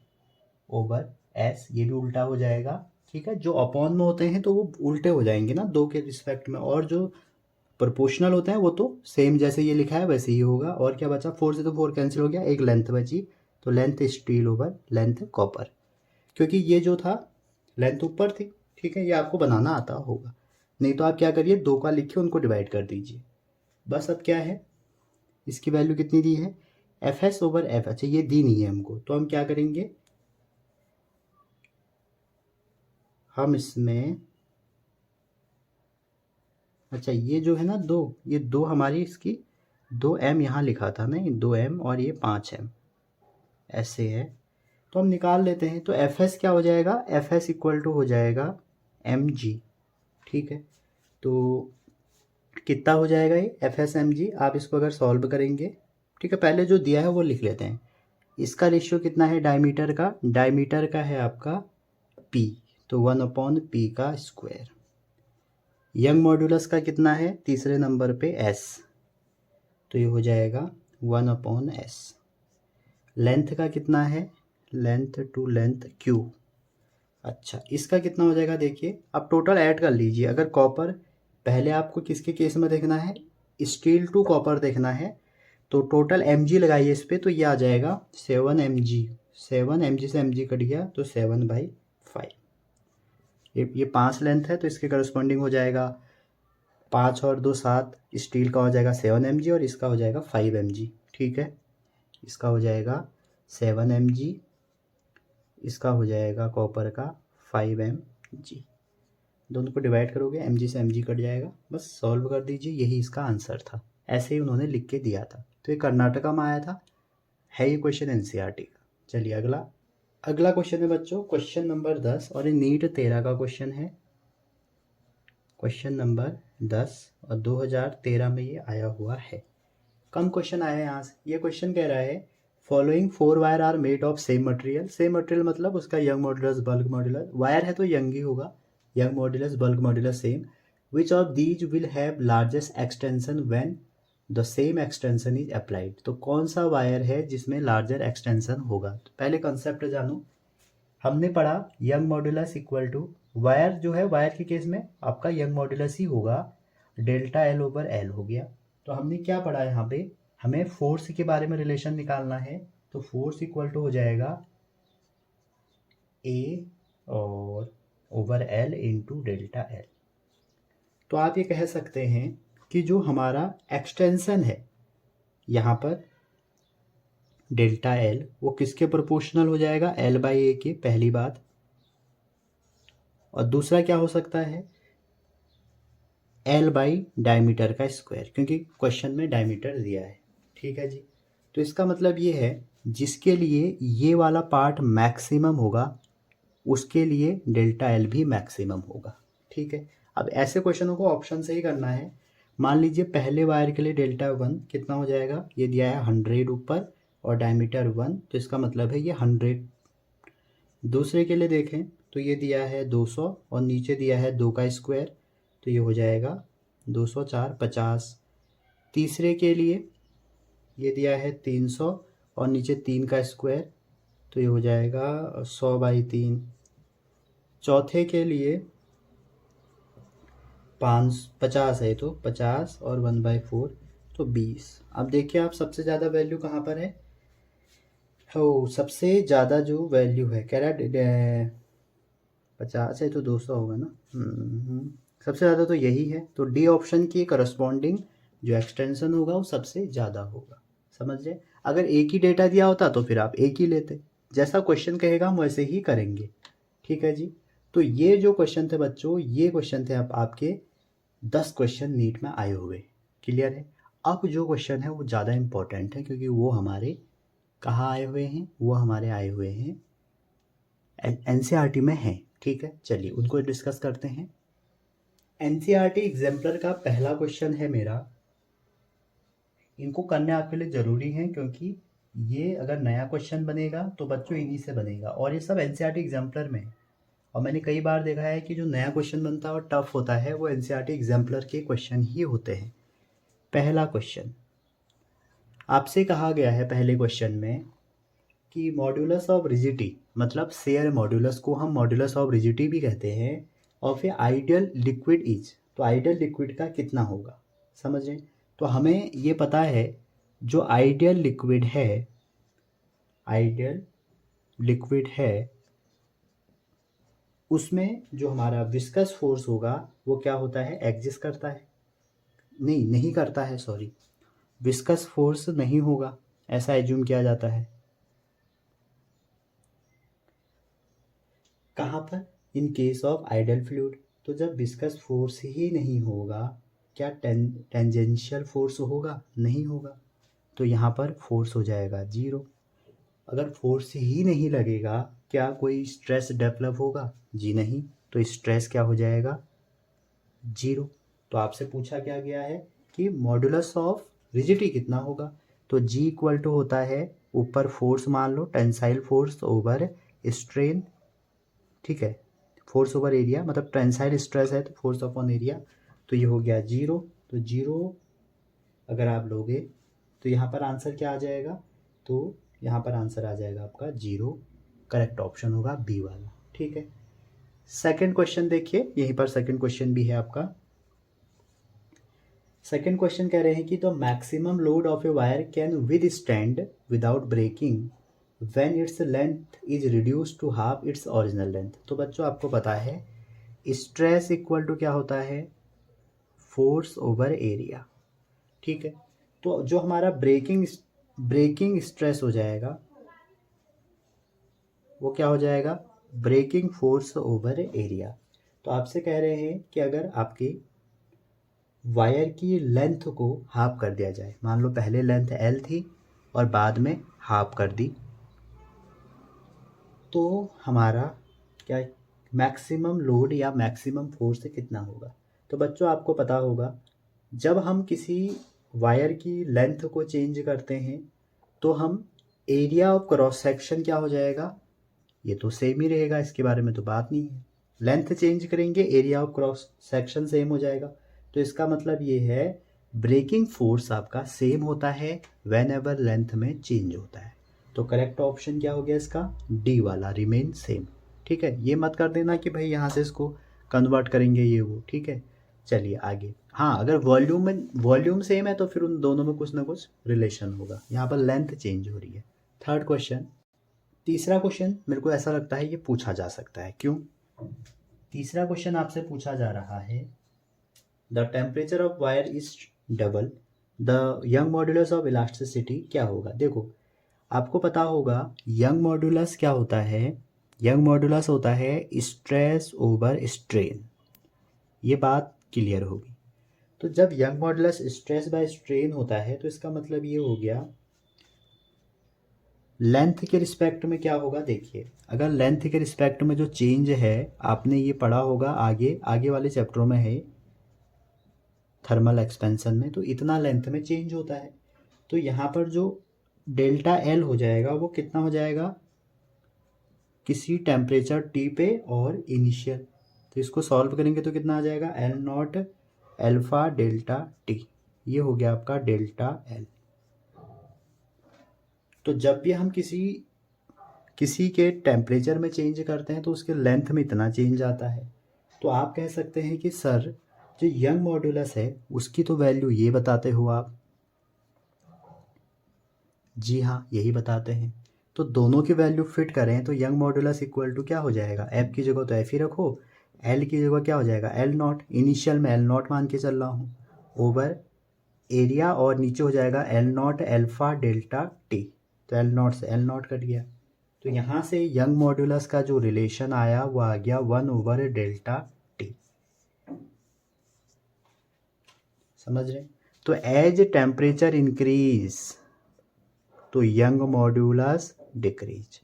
ओवर एस, ये भी उल्टा हो जाएगा। ठीक है, जो अपॉन में होते हैं तो वो उल्टे हो जाएंगे ना 2 के रिस्पेक्ट में, और जो प्रोपोर्शनल होते हैं वो तो सेम जैसे ये लिखा है वैसे ही होगा। और क्या बचा, 4 से तो 4 कैंसिल हो गया, एक लेंथ बची, तो length steel over length copper, क्योंकि ये जो था लेंथ ऊपर थी, ठीक है, ये आपको बनाना आता होगा, नहीं तो आप क्या करिए 2 का लिखिए उनको डिवाइड कर दीजिए बस। अब क्या है, इसकी वैल्यू कितनी दी है, एफ एस ओवर एफ, अच्छा ये दी नहीं है हमको, तो हम क्या करेंगे, हम इसमें, अच्छा ये जो है ना 2, ये 2 हमारी इसकी 2m यहाँ लिखा था नहीं, 2m और ये 5m ऐसे है, तो हम निकाल लेते हैं। तो एफ एस क्या हो जाएगा, एफ एस इक्वल टू हो जाएगा एम जी, ठीक है। तो कितना हो जाएगा ये एफ एस एम जी, आप इसको अगर सॉल्व करेंगे, ठीक है, पहले जो दिया है वो लिख लेते हैं। इसका रेशियो कितना है डायमीटर का, डायमीटर का है आपका p, तो 1/p का स्क्वायर। यंग मॉड्यूलस का कितना है तीसरे नंबर पे s, तो ये हो जाएगा 1/s। लेंथ का कितना है, लेंथ टू लेंथ q, अच्छा इसका कितना हो जाएगा, देखिए अब टोटल ऐड कर लीजिए। अगर कॉपर, पहले आपको किसके केस में देखना है, स्टील टू कॉपर देखना है, तो टोटल mg लगाइए इस पर, तो ये आ जाएगा 7 mg, 7 mg से mg कट गया तो 7/5। ये 5 लेंथ है तो इसके करस्पॉन्डिंग हो जाएगा 5 और 2 7, स्टील का हो जाएगा 7 mg और इसका हो जाएगा 5 mg, ठीक है। इसका हो जाएगा 7 mg, इसका हो जाएगा कॉपर का 5 mg, दोनों को डिवाइड करोगे mg से mg कट जाएगा, बस सॉल्व कर दीजिए, यही इसका आंसर था, ऐसे ही उन्होंने लिख के दिया था। तो ये कर्नाटका में आया था, है ये क्वेश्चन एनसीईआरटी का। चलिए अगला क्वेश्चन है बच्चों, क्वेश्चन नंबर 10, और ये नीट 13 का क्वेश्चन है, क्वेश्चन नंबर 10, और 2013 में ये आया हुआ है। कम क्वेश्चन आया है यहाँ से। ये क्वेश्चन कह रहा है following 4 wire are made of same material, same material मतलब उसका Young modulus bulk modulus, wire है तो यंग ही होगा, Young modulus bulk modulus same, which of these will have largest extension when the same extension is applied, तो कौन सा wire है जिसमें लार्जर एक्सटेंशन होगा। तो पहले कंसेप्ट जानो, हमने पढ़ा Young modulus equal to, wire जो है वायर के केस में आपका यंग मॉड्यूलस ही होगा, डेल्टा एल ओवर एल हो गया। तो हमने क्या पढ़ा यहाँ पे, हमें फोर्स के बारे में रिलेशन निकालना है, तो फोर्स इक्वल टू हो जाएगा ए और over L into delta L. तो आप ये कह सकते हैं कि जो हमारा एक्सटेंशन है यहाँ पर डेल्टा एल, वो किसके प्रोपोर्शनल हो जाएगा, एल बाई ए के, पहली बात। और दूसरा क्या हो सकता है, एल बाई डायमीटर का स्क्वायर, क्योंकि क्वेश्चन में डायमीटर दिया है, ठीक है जी। तो इसका मतलब ये है जिसके लिए ये वाला पार्ट मैक्सिमम होगा उसके लिए डेल्टा एल भी मैक्सिमम होगा, ठीक है। अब ऐसे क्वेश्चनों को ऑप्शन से ही करना है। मान लीजिए पहले वायर के लिए डेल्टा 1 कितना हो जाएगा, ये दिया है 100 ऊपर और डायमीटर 1, तो इसका मतलब है ये 100। दूसरे के लिए देखें तो ये दिया है 200 और नीचे दिया है 2 का स्क्वायर, तो ये हो जाएगा 200 4 50। तीसरे के लिए ये दिया है 300 और नीचे 3 का स्क्वायर, तो ये हो जाएगा 100/3। चौथे के लिए 50 है, तो 50 और 1/4 तो 20। अब देखिए आप सबसे ज़्यादा वैल्यू कहाँ पर है, हो सबसे ज़्यादा जो वैल्यू है कह रहा 50 है तो 200 होगा ना, सबसे ज़्यादा तो यही है, तो डी ऑप्शन की करस्पॉन्डिंग जो एक्सटेंशन होगा वो सबसे ज़्यादा होगा, समझ रहे। अगर एक ही डेटा दिया होता तो फिर आप एक ही लेते, जैसा क्वेश्चन कहेगा हम वैसे ही करेंगे, ठीक है जी। तो ये जो क्वेश्चन थे बच्चों, ये क्वेश्चन थे आपके 10 क्वेश्चन नीट में आए हुए, क्लियर है। अब जो क्वेश्चन है वो ज़्यादा इंपॉर्टेंट है क्योंकि वो हमारे कहाँ आए हुए हैं, वो हमारे आए हुए हैं एनसीईआरटी में हैं, ठीक है। चलिए उनको डिस्कस करते हैं। एनसीईआरटी एग्जाम्पलर का पहला क्वेश्चन है मेरा, इनको करने आपके लिए ज़रूरी है क्योंकि ये अगर नया क्वेश्चन बनेगा तो बच्चों इन्हीं से बनेगा, और ये सब एनसीईआरटी एग्जाम्पलर में है। और मैंने कई बार देखा है कि जो नया क्वेश्चन बनता है और टफ होता है वो एनसीईआरटी एग्जाम्पलर के क्वेश्चन ही होते हैं। पहला क्वेश्चन आपसे कहा गया है पहले क्वेश्चन में कि मॉड्यूलस ऑफ रिजिडिटी, मतलब शेयर मॉड्यूलस को हम मॉड्यूलस ऑफ रिजिडिटी भी कहते हैं, और फिर आइडियल लिक्विड इज, तो आइडियल लिक्विड का कितना होगा, समझ रहे हैं। तो हमें ये पता है जो आइडियल लिक्विड है आइडियल लिक्विड है उसमें जो हमारा विस्कस फोर्स होगा वो क्या होता है, एग्जिस्ट करता है, नहीं करता है, सॉरी, विस्कस फोर्स नहीं होगा ऐसा एज्यूम किया जाता है। कहाँ पर, in case of ideal fluid. तो जब विस्कस फोर्स ही नहीं होगा, क्या टेंजेंशियल फोर्स होगा, नहीं होगा, तो यहाँ पर फोर्स हो जाएगा जीरो। अगर फोर्स ही नहीं लगेगा क्या कोई स्ट्रेस डेवलप होगा, जी नहीं, तो स्ट्रेस क्या हो जाएगा, जीरो। तो आपसे पूछा क्या गया है कि मॉडुलस ऑफ रिजिडिटी कितना होगा, तो जी इक्वल टू होता है ऊपर फोर्स मान लो टेंसाइल फोर्स ओवर स्ट्रेन, ठीक है, फोर्स ओवर एरिया, मतलब टेंसाइल स्ट्रेस है तो फोर्स अपॉन एरिया, तो ये हो गया जीरो। तो जीरो अगर आप लोगे तो यहाँ पर आंसर क्या आ जाएगा, तो यहाँ पर आंसर आ जाएगा आपका जीरो, करेक्ट ऑप्शन होगा बी वाला, ठीक है। सेकंड क्वेश्चन देखिए, यहीं पर सेकंड क्वेश्चन भी है आपका। सेकंड क्वेश्चन कह रहे हैं कि the maximum load of a wire can withstand without breaking when its length is reduce to half its original length. तो बच्चों आपको पता है स्ट्रेस इक्वल टू क्या होता है, फोर्स ओवर एरिया, ठीक है। तो जो हमारा ब्रेकिंग स्ट्रेस हो जाएगा वो क्या हो जाएगा, ब्रेकिंग फोर्स ओवर एरिया। तो आपसे कह रहे हैं कि अगर आपकी वायर की लेंथ को हाफ कर दिया जाए, मान लो पहले लेंथ एल थी और बाद में हाफ कर दी, तो हमारा क्या मैक्सिमम लोड या मैक्सिमम फोर्स कितना होगा। तो बच्चों आपको पता होगा जब हम किसी वायर की लेंथ को चेंज करते हैं तो हम एरिया ऑफ क्रॉस सेक्शन क्या हो जाएगा, ये तो सेम ही रहेगा, इसके बारे में तो बात नहीं है। लेंथ चेंज करेंगे area of cross section same हो जाएगा, तो इसका मतलब ये है ब्रेकिंग फोर्स आपका सेम होता है वेन एवर लेंथ में चेंज होता है। तो करेक्ट ऑप्शन क्या हो गया इसका, डी वाला, रिमेन सेम, ठीक है। ये मत कर देना कि भाई यहाँ से इसको कन्वर्ट करेंगे ये वो, ठीक है। चलिए आगे, हाँ अगर वॉल्यूम सेम है तो फिर उन दोनों में कुछ ना कुछ रिलेशन होगा, यहाँ पर लेंथ चेंज हो रही है। थर्ड क्वेश्चन, तीसरा क्वेश्चन मेरे को ऐसा लगता है ये पूछा जा सकता है, क्यों, तीसरा क्वेश्चन आपसे पूछा जा रहा है the temperature of wire is double the young modulus of elasticity, क्या होगा। देखो आपको पता होगा यंग मॉड्यूलस क्या होता है, यंग मॉड्यूलस होता है स्ट्रेस ओवर स्ट्रेन, ये बात क्लियर होगी। तो जब young modulus stress by strain होता है तो इसका मतलब ये हो गया लेंथ के रिस्पेक्ट में क्या होगा। देखिए अगर लेंथ के रिस्पेक्ट में जो चेंज है आपने ये पढ़ा होगा आगे आगे वाले चैप्टरों में है थर्मल एक्सपेंशन में, तो इतना लेंथ में चेंज होता है। तो यहाँ पर जो डेल्टा एल हो जाएगा वो कितना हो जाएगा, किसी टेम्परेचर टी पे और इनिशियल, तो इसको सॉल्व करेंगे तो कितना आ जाएगा, L not alpha delta T, ये हो गया आपका डेल्टा एल। तो जब भी हम किसी के टेम्परेचर में चेंज करते हैं तो उसके लेंथ में इतना चेंज आता है। तो आप कह सकते हैं कि सर जो यंग मॉड्यूलस है उसकी तो वैल्यू ये बताते हो आप, जी हाँ यही बताते हैं। तो दोनों की वैल्यू फिट करें तो यंग मॉड्यूलस इक्वल टू क्या हो जाएगा, एफ की जगह तो एफ ही रखो, एल की जगह क्या हो जाएगा एल नॉट, इनिशियल में एल नॉट मान के चल रहा हूँ, ओवर एरिया और नीचे हो जाएगा L not alpha delta T, तो एल नॉट से एल नॉट कट गया। तो यहाँ से यंग मॉड्यूलस का जो रिलेशन आया वो आ गया 1 ओवर डेल्टा टी, समझ रहे। तो एज टेम्परेचर इंक्रीज तो यंग मॉड्यूलस डिक्रीज,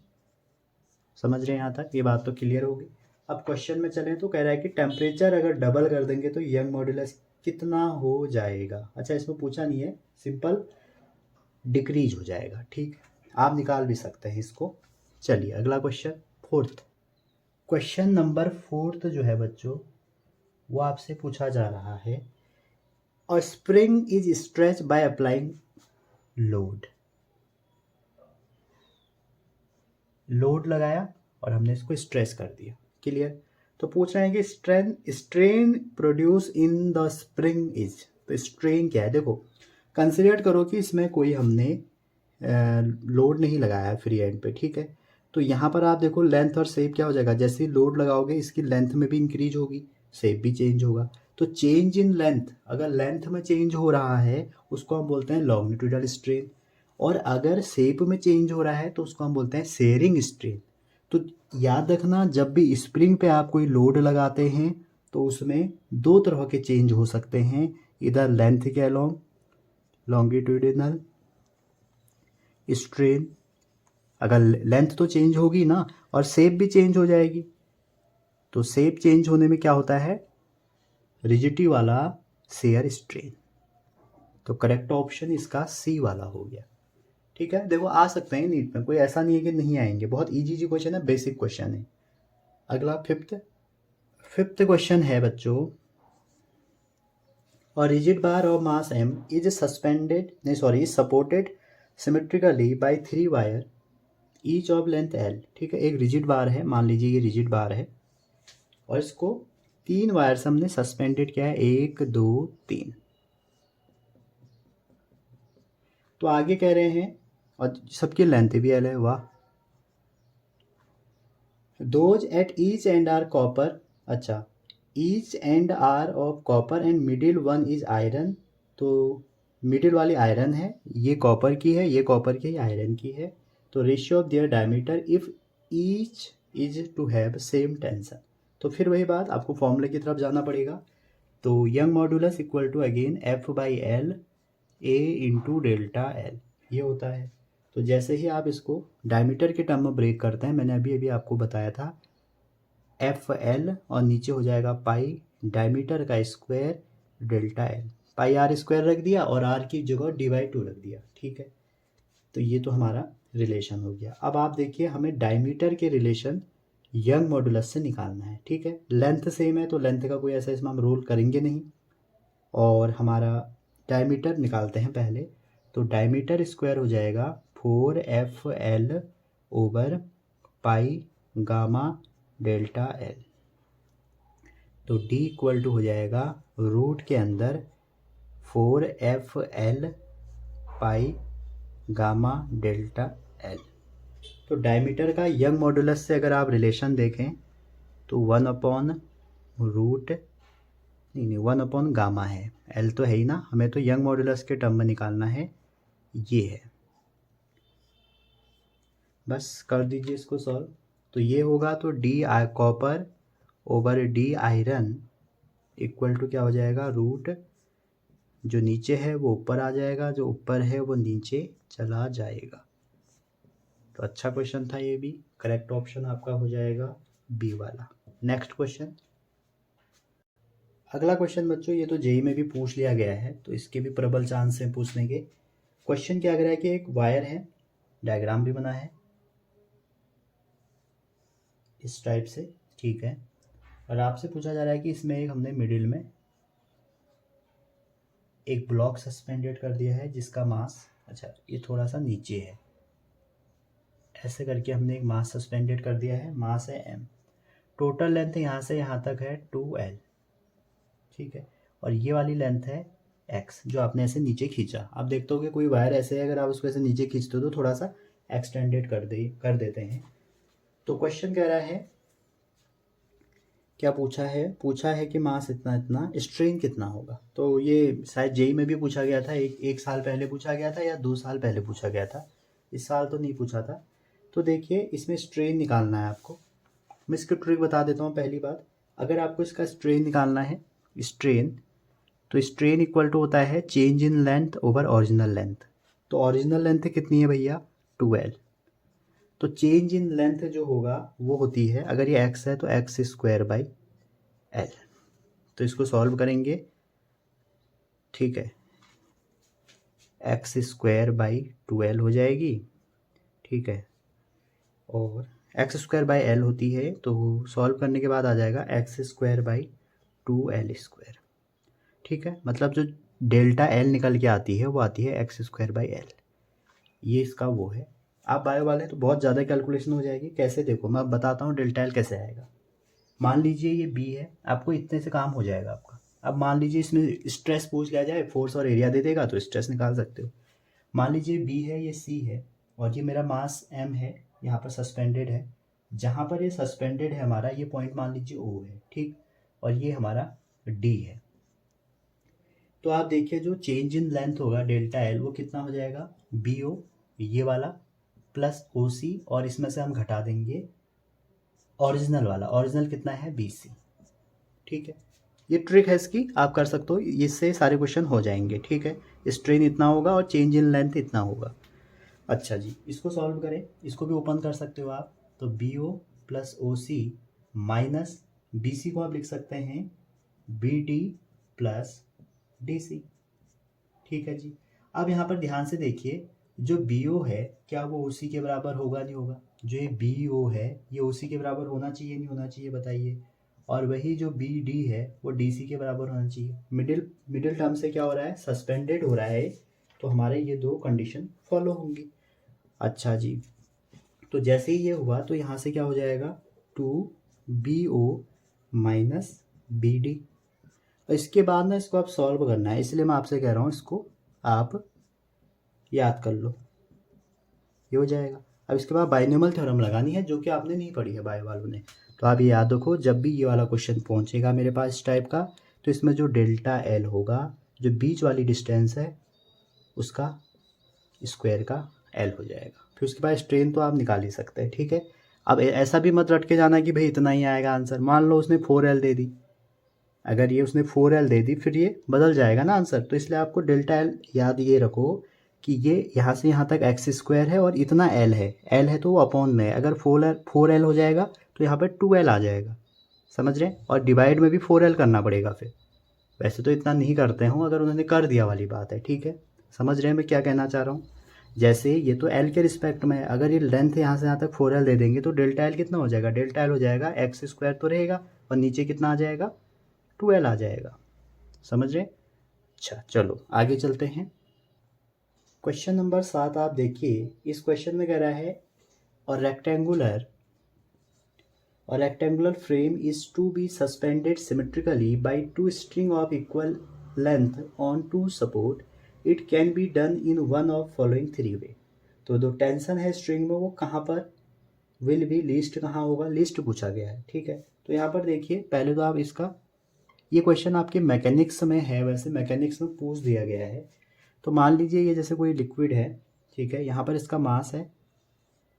समझ रहे हैं यहाँ तक, ये बात तो क्लियर होगी। अब क्वेश्चन में चलें तो कह रहा है कि टेम्परेचर अगर डबल कर देंगे तो यंग मॉड्यूलस कितना हो जाएगा। अच्छा इसमें पूछा नहीं है, सिंपल डिक्रीज हो जाएगा, ठीक, आप निकाल भी सकते हैं इसको। चलिए अगला question, fourth question number fourth जो है बच्चों वो आपसे पूछा जा रहा है अ spring is stretch by applying load, load लगाया और हमने इसको स्ट्रेस कर दिया, क्लियर। तो पूछ रहे हैं कि strain produce in the spring is, तो स्ट्रेन क्या है। देखो कंसिडर करो कि इसमें कोई हमने लोड नहीं लगाया है फ्री एंड पे, ठीक है। तो यहाँ पर आप देखो लेंथ और शेप क्या हो जाएगा, जैसे ही लोड लगाओगे इसकी लेंथ में भी इंक्रीज होगी, शेप भी चेंज होगा। तो चेंज इन लेंथ, अगर लेंथ में चेंज हो रहा है उसको हम बोलते हैं लॉन्गिट्यूडल स्ट्रेन, और अगर शेप में चेंज हो रहा है तो उसको हम बोलते हैं शेयरिंग स्ट्रेन। तो याद रखना, जब भी स्प्रिंग पे आप कोई लोड लगाते हैं तो उसमें दो तरह के चेंज हो सकते हैं, इधर लेंथ के अलोंग लॉन्गिट्यूडिनल स्ट्रेन, अगर लेंथ तो चेंज होगी ना, और शेप भी चेंज हो जाएगी। तो शेप चेंज होने में क्या होता है, रिजिडिटी वाला शेयर स्ट्रेन। तो करेक्ट ऑप्शन इसका सी वाला हो गया, ठीक है। देखो आ सकते हैं नीट में, कोई ऐसा नहीं है कि नहीं आएंगे, बहुत इजी जी क्वेश्चन है, बेसिक क्वेश्चन है। अगला फिफ्थ क्वेश्चन है बच्चों, और rigid bar of mass m is supported symmetrically by 3 wire each of length l, ठीक है। एक रिजिड बार है, मान लीजिए ये रिजिड बार है, और इसको 3 वायर से हमने सस्पेंडेड किया है, 1 2 3। तो आगे कह रहे हैं, और सबकी लेंथ भी l है, वाह। Those at each end are copper, अच्छा, each end are of copper and middle one is iron. तो मिडिल वाली आयरन है, ये कॉपर की है, ये कॉपर की, आयरन की है। तो ratio of their diameter if each is to have same tension. तो फिर वही बात, आपको फॉर्मूले की तरफ जाना पड़ेगा। तो Young modulus equal to again F by L A into delta L, ये होता है। तो जैसे ही आप इसको डायमीटर के टर्म में ब्रेक करते हैं, मैंने अभी अभी आपको बताया था, एफ एल और नीचे हो जाएगा पाई डायमीटर का square delta L, pi R square रख दिया और आर की जगह डी/2 रख दिया, ठीक है। तो ये तो हमारा रिलेशन हो गया। अब आप देखिए, हमें डायमीटर के रिलेशन यंग मॉडुलस से निकालना है, ठीक है। लेंथ सेम है तो लेंथ का कोई ऐसा इसमें हम रोल करेंगे नहीं, और हमारा डायमीटर निकालते हैं पहले। तो डायमीटर स्क्वायर हो जाएगा 4FL over pi gamma delta L. तो D इक्वल टू हो जाएगा रूट के अंदर 4FL pi gamma delta L. तो डायमीटर का यंग मॉडुलस से अगर आप रिलेशन देखें तो 1/रूट, नहीं 1/गामा है, एल तो है ही ना, हमें तो यंग मॉडुलस के टर्म में निकालना है, ये है। बस कर दीजिए इसको सॉल्व। तो ये होगा, तो D copper over D iron equal to क्या हो जाएगा, रूट, जो नीचे है वो ऊपर आ जाएगा, जो ऊपर है वो नीचे चला जाएगा। तो अच्छा क्वेश्चन था ये भी, करेक्ट ऑप्शन आपका हो जाएगा बी वाला। नेक्स्ट क्वेश्चन, अगला क्वेश्चन बच्चों, ये तो जेई में भी पूछ लिया गया है, तो इसके भी प्रबल चांस हैं पूछने के। क्वेश्चन क्या कह रहा है कि एक वायर है, डायग्राम भी बना है इस टाइप से, ठीक है, और आपसे पूछा जा रहा है कि इसमें एक हमने मिडिल में एक ब्लॉक सस्पेंडेड कर दिया है जिसका मास, अच्छा ये थोड़ा सा नीचे है, ऐसे करके हमने एक मास सस्पेंडेड कर दिया है, मास है m, टोटल लेंथ यहाँ से यहाँ तक है 2l, ठीक है, और ये वाली लेंथ है x जो आपने ऐसे नीचे खींचा। आप देखते हो कि कोई वायर ऐसे है, अगर आप उसको ऐसे नीचे खींचते हो तो थोड़ा सा एक्सटेंडेड कर देते हैं। तो क्वेश्चन कह रहा है, क्या पूछा है कि मास इतना इतना, स्ट्रेन कितना होगा। तो ये शायद जेई में भी पूछा गया था, एक साल पहले पूछा गया था या 2 साल पहले पूछा गया था, इस साल तो नहीं पूछा था। तो देखिए इसमें स्ट्रेन निकालना है आपको, मैं इसकी ट्रिक बता देता हूँ। पहली बात, अगर आपको इसका स्ट्रेन निकालना है, स्ट्रेन, तो स्ट्रेन इक्वल टू होता है change in length over original length. तो ओरिजिनल लेंथ कितनी है भैया, 2l, तो चेंज इन लेंथ जो होगा वो होती है, अगर ये x है तो x² l। तो इसको सॉल्व करेंगे, ठीक है, x² 2l हो जाएगी, ठीक है, और x² l होती है, तो सॉल्व करने के बाद आ जाएगा x² 2l², ठीक है। मतलब जो डेल्टा एल निकल के आती है वो आती है x² l, ये इसका वो है। आप बायो वाले तो बहुत ज़्यादा कैलकुलेशन हो जाएगी, कैसे देखो मैं अब बताता हूँ डेल्टा एल कैसे आएगा। मान लीजिए ये बी है, आपको इतने से काम हो जाएगा आपका। अब मान लीजिए इसमें स्ट्रेस पूछ लिया जाए, फोर्स और एरिया दे देगा तो स्ट्रेस निकाल सकते हो। मान लीजिए बी है, ये सी है, और ये मेरा मास एम है, यहाँ पर सस्पेंडेड है। जहाँ पर ये सस्पेंडेड है हमारा, ये पॉइंट मान लीजिए ओ है, ठीक, और ये हमारा डी है। तो आप देखिए जो चेंज इन लेंथ होगा डेल्टा एल, वो कितना हो जाएगा, बी ओ ये वाला प्लस ओ सी, और इसमें से हम घटा देंगे ओरिजिनल वाला, ओरिजिनल कितना है, बी सी। ठीक है, ये ट्रिक है इसकी, आप कर सकते हो, इससे सारे क्वेश्चन हो जाएंगे। ठीक है, स्ट्रेन इतना होगा और चेंज इन लेंथ इतना होगा। अच्छा जी, इसको सॉल्व करें, इसको भी ओपन कर सकते हो आप। तो B O plus O C minus B C को आप लिख सकते हैं B D plus D C. ठीक है जी, अब यहाँ पर ध्यान से देखिए, जो बी ओ है क्या वो ओ सी के बराबर होगा, नहीं होगा। जो ये बी ओ है ये ओ सी के बराबर होना चाहिए, नहीं होना चाहिए, बताइए। और वही जो बी डी है वो डी सी के बराबर होना चाहिए। मिडिल मिडिल टर्म से क्या हो रहा है, सस्पेंडेड हो रहा है, तो हमारे ये दो कंडीशन फॉलो होंगी। अच्छा जी, तो जैसे ही ये हुआ तो यहाँ से क्या हो जाएगा, two B O minus B D. और इसके बाद ना इसको आप सॉल्व करना है, इसलिए मैं आपसे कह रहा हूँ इसको आप याद कर लो, ये हो जाएगा। अब इसके बाद बाइनोमियल थ्योरम लगानी है, जो कि आपने नहीं पढ़ी है बायो वालों ने। तो आप ये याद रखो, जब भी ये वाला क्वेश्चन पहुंचेगा मेरे पास इस टाइप का, तो इसमें जो डेल्टा एल होगा, जो बीच वाली डिस्टेंस है उसका स्क्वायर का एल हो जाएगा। फिर उसके बाद स्ट्रेन तो आप निकाल ही सकते हैं। ठीक है, अब ऐसा भी मत रट के जाना कि भाई इतना ही आएगा आंसर। मान लो उसने 4L दे दी, अगर ये उसने 4L दे दी फिर ये बदल जाएगा ना आंसर। तो इसलिए आपको डेल्टा एल याद ये रखो कि ये यहाँ से यहाँ तक एक्स स्क्वायर है और इतना एल है तो वो अपॉन में है। अगर 4L हो जाएगा तो यहाँ पर 2L आ जाएगा, समझ रहे हैं। और डिवाइड में भी 4L करना पड़ेगा फिर। वैसे तो इतना नहीं करते हूँ, अगर उन्होंने कर दिया वाली बात है। ठीक है, समझ रहे हैं मैं क्या कहना चाह रहा हूँ। जैसे ये तो एल के रिस्पेक्ट में है, अगर ये लेंथ यहाँ से यहाँ तक 4L दे देंगे तो डेल्टा एल कितना हो जाएगा, डेल्टा एल हो जाएगा एक्स स्क्वायर तो रहेगा और नीचे कितना आ जाएगा, 2L आ जाएगा, समझ रहे हैं। अच्छा चलो आगे चलते हैं। क्वेश्चन नंबर 7 आप देखिए, इस क्वेश्चन में कह रहा है और rectangular frame is to be suspended symmetrically by two string of equal length on two support. It can be done in one of following three way. तो जो टेंशन है स्ट्रिंग में वो कहाँ पर विल बी, लीस्ट कहाँ होगा, list पूछा गया है। ठीक है, तो यहाँ पर देखिए, पहले तो आप इसका, ये क्वेश्चन आपके मैकेनिक्स में है, वैसे मैकेनिक्स में पूछ दिया गया है। तो मान लीजिए ये जैसे कोई लिक्विड है, ठीक है, यहाँ पर इसका मास है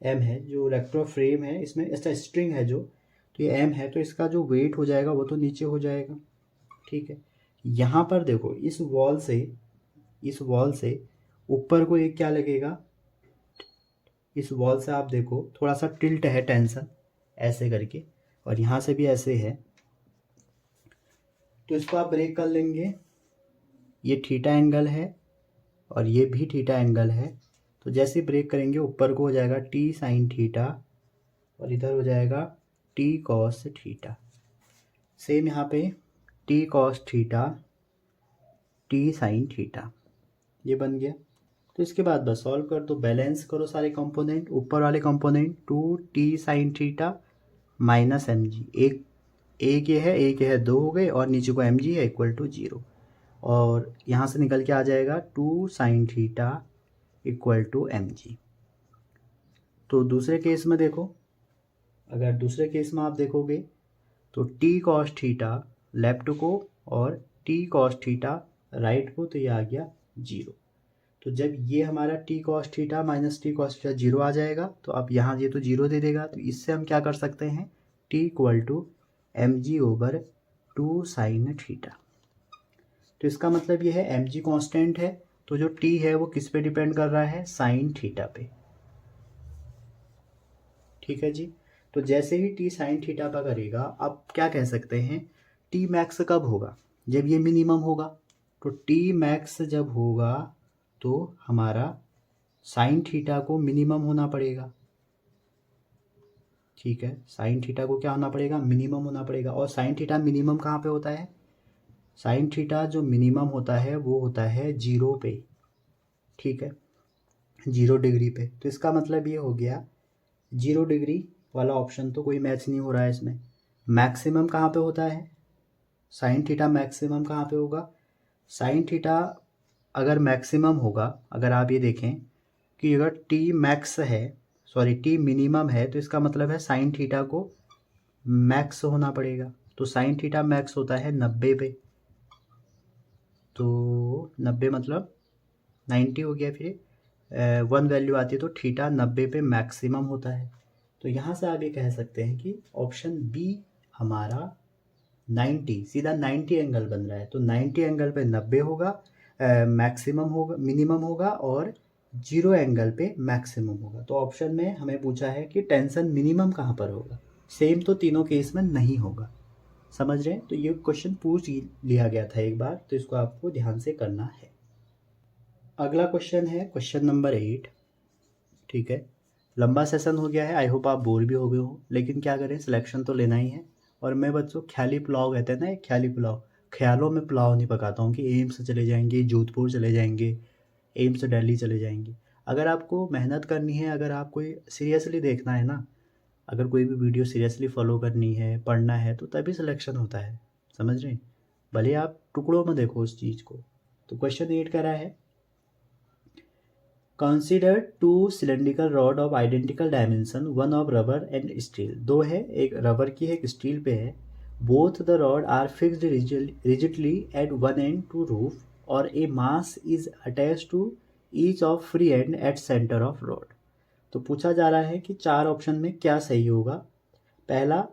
एम है, जो इलेक्ट्रो फ्रेम है इसमें इसका स्ट्रिंग है जो, तो ये एम है, तो इसका जो वेट हो जाएगा वो तो नीचे हो जाएगा। ठीक है, यहाँ पर देखो इस वॉल से ऊपर को एक क्या लगेगा, इस वॉल से आप देखो थोड़ा सा टिल्ट है टेंशन ऐसे करके, और यहाँ से भी ऐसे है, तो इसको आप ब्रेक कर लेंगे। ये थीटा एंगल है और ये भी थीटा एंगल है, तो जैसे ब्रेक करेंगे ऊपर को हो जाएगा टी साइन थीटा और इधर हो जाएगा टी कॉस थीटा। सेम यहाँ पे T cos theta T sine theta, ये बन गया। तो इसके बाद बस सॉल्व कर दो, बैलेंस करो सारे कंपोनेंट। ऊपर वाले component 2t sine theta minus M G, एक ये है 2 हो गए, और नीचे को एम जी है इक्वल टू 0, और यहाँ से निकल के आ जाएगा 2 sine theta equal to M G. तो दूसरे केस में देखो, अगर दूसरे केस में आप देखोगे तो टी कॉस थीटा लेफ्ट को और टी कॉस थीटा राइट को, तो ये आ गया 0। तो जब ये हमारा T cos theta minus T cos theta 0 आ जाएगा, तो अब यहाँ ये तो 0 दे देगा, तो इससे हम क्या कर सकते हैं, T equal to M G over 2 sine theta. तो इसका मतलब ये है एम जी कॉन्स्टेंट है, तो जो टी है वो किस पे डिपेंड कर रहा है, साइन थीटा पे। ठीक है जी, तो जैसे ही टी साइन थीटा पर करेगा, अब क्या कह सकते हैं, टी मैक्स कब होगा, जब ये मिनिमम होगा। तो टी मैक्स जब होगा तो हमारा साइन थीटा को मिनिमम होना पड़ेगा। ठीक है, साइन थीटा को क्या होना पड़ेगा, मिनिमम होना पड़ेगा। और साइन थीटा मिनिमम कहाँ पे होता है, साइन थीटा जो मिनिमम होता है वो होता है 0 पे। ठीक है, 0 डिग्री पे। तो इसका मतलब ये हो गया 0 डिग्री वाला ऑप्शन तो कोई मैच नहीं हो रहा है इसमें। मैक्सिमम कहाँ पे होता है, साइन थीटा मैक्सिमम कहाँ पे होगा, साइन थीटा अगर मैक्सिमम होगा, अगर आप ये देखें कि अगर टी मैक्स है, सॉरी टी मिनिमम है, तो इसका मतलब है साइन थीटा को मैक्स होना पड़ेगा। तो साइन थीटा मैक्स होता है 90 पे, तो 90 मतलब 90 हो गया। फिर 1 वैल्यू आती है तो थीटा 90 पे मैक्सिमम होता है। तो यहाँ से आप ये कह सकते हैं कि ऑप्शन बी हमारा 90, सीधा 90 एंगल बन रहा है। तो 90 एंगल पे 90 होगा, मैक्सिमम होगा, मिनिमम होगा, और 0 एंगल पे मैक्सिमम होगा। तो ऑप्शन में हमें पूछा है कि टेंशन मिनिमम कहाँ पर होगा। सेम तो तीनों केस में नहीं होगा, समझ रहे हैं। तो ये क्वेश्चन पूछ लिया गया था एक बार, तो इसको आपको ध्यान से करना है। अगला क्वेश्चन है क्वेश्चन नंबर 8। ठीक है, लंबा सेशन हो गया है, आई होप आप बोर भी हो गए हो, लेकिन क्या करें, सिलेक्शन तो लेना ही है। और मैं बच्चों ख्याली पुलाव कहते हैं ना, एक ख्याली पुलाव, ख्यालों में पुलाव नहीं पकाता हूँ कि एम्स चले जाएंगे, जोधपुर चले जाएंगे, एम्स दिल्ली चले जाएंगे। अगर आपको मेहनत करनी है, अगर आप कोई सीरियसली देखना है ना, अगर कोई भी वीडियो सीरियसली फॉलो करनी है, पढ़ना है, तो तभी सिलेक्शन होता है, समझ रहे हैं। भले आप टुकड़ों में देखो उस चीज़ को। तो क्वेश्चन 8 कह रहा है, consider to cylindrical rod of identical dimension, one of rubber and steel. दो है, एक रबर की है, एक स्टील पे है। Both the rod are fixed rigidly at one end to roof, और a mass is attach to each of free end at centre of rod. तो पूछा जा रहा है कि 4 ऑप्शन में क्या सही होगा। पहला,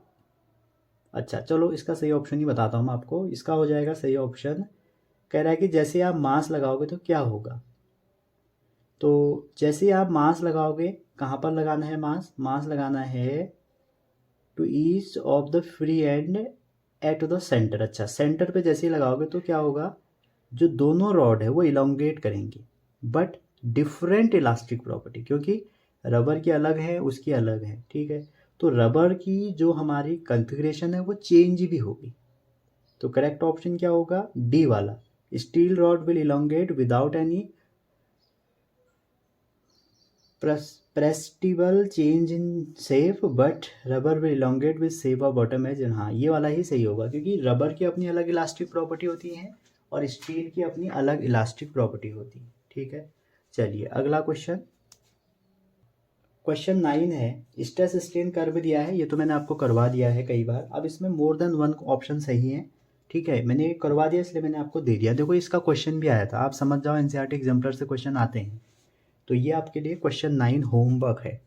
अच्छा चलो इसका सही ऑप्शन ही बताता हूँ मैं आपको। इसका हो जाएगा सही ऑप्शन, कह रहा है कि जैसे आप मास लगाओगे तो क्या होगा। तो जैसे आप मास लगाओगे, कहाँ पर लगाना है मास, मास लगाना है to each of the free end at the center. अच्छा, सेंटर पे जैसे ही लगाओगे तो क्या होगा, जो दोनों रॉड है वो इलोंगेट करेंगे, बट डिफरेंट इलास्टिक प्रॉपर्टी, क्योंकि रबर की अलग है, उसकी अलग है, ठीक है। तो रबर की जो हमारी कॉन्फ़िगरेशन है वो चेंज भी होगी। तो करेक्ट ऑप्शन क्या होगा, डी वाला, steel rod will elongate without any perceptible change in shape, but rubber will elongate with shape of bottom edge. हाँ, ये वाला ही सही होगा, क्योंकि रबर की अपनी अलग इलास्टिक प्रॉपर्टी होती है और स्टील की अपनी अलग इलास्टिक प्रॉपर्टी होती है, ठीक है। चलिए अगला क्वेश्चन, क्वेश्चन 9 है, स्ट्रेस स्ट्रेन कर्व दिया है, ये तो मैंने आपको करवा दिया है कई बार। अब इसमें मोर देन वन ऑप्शन सही है, ठीक है, मैंने ये करवा दिया इसलिए मैंने आपको दे दिया। देखो इसका क्वेश्चन भी आया था, आप समझ जाओ, एनसीईआरटी एग्जाम्पलर से क्वेश्चन आते हैं। तो ये आपके लिए क्वेश्चन 9 होमवर्क है,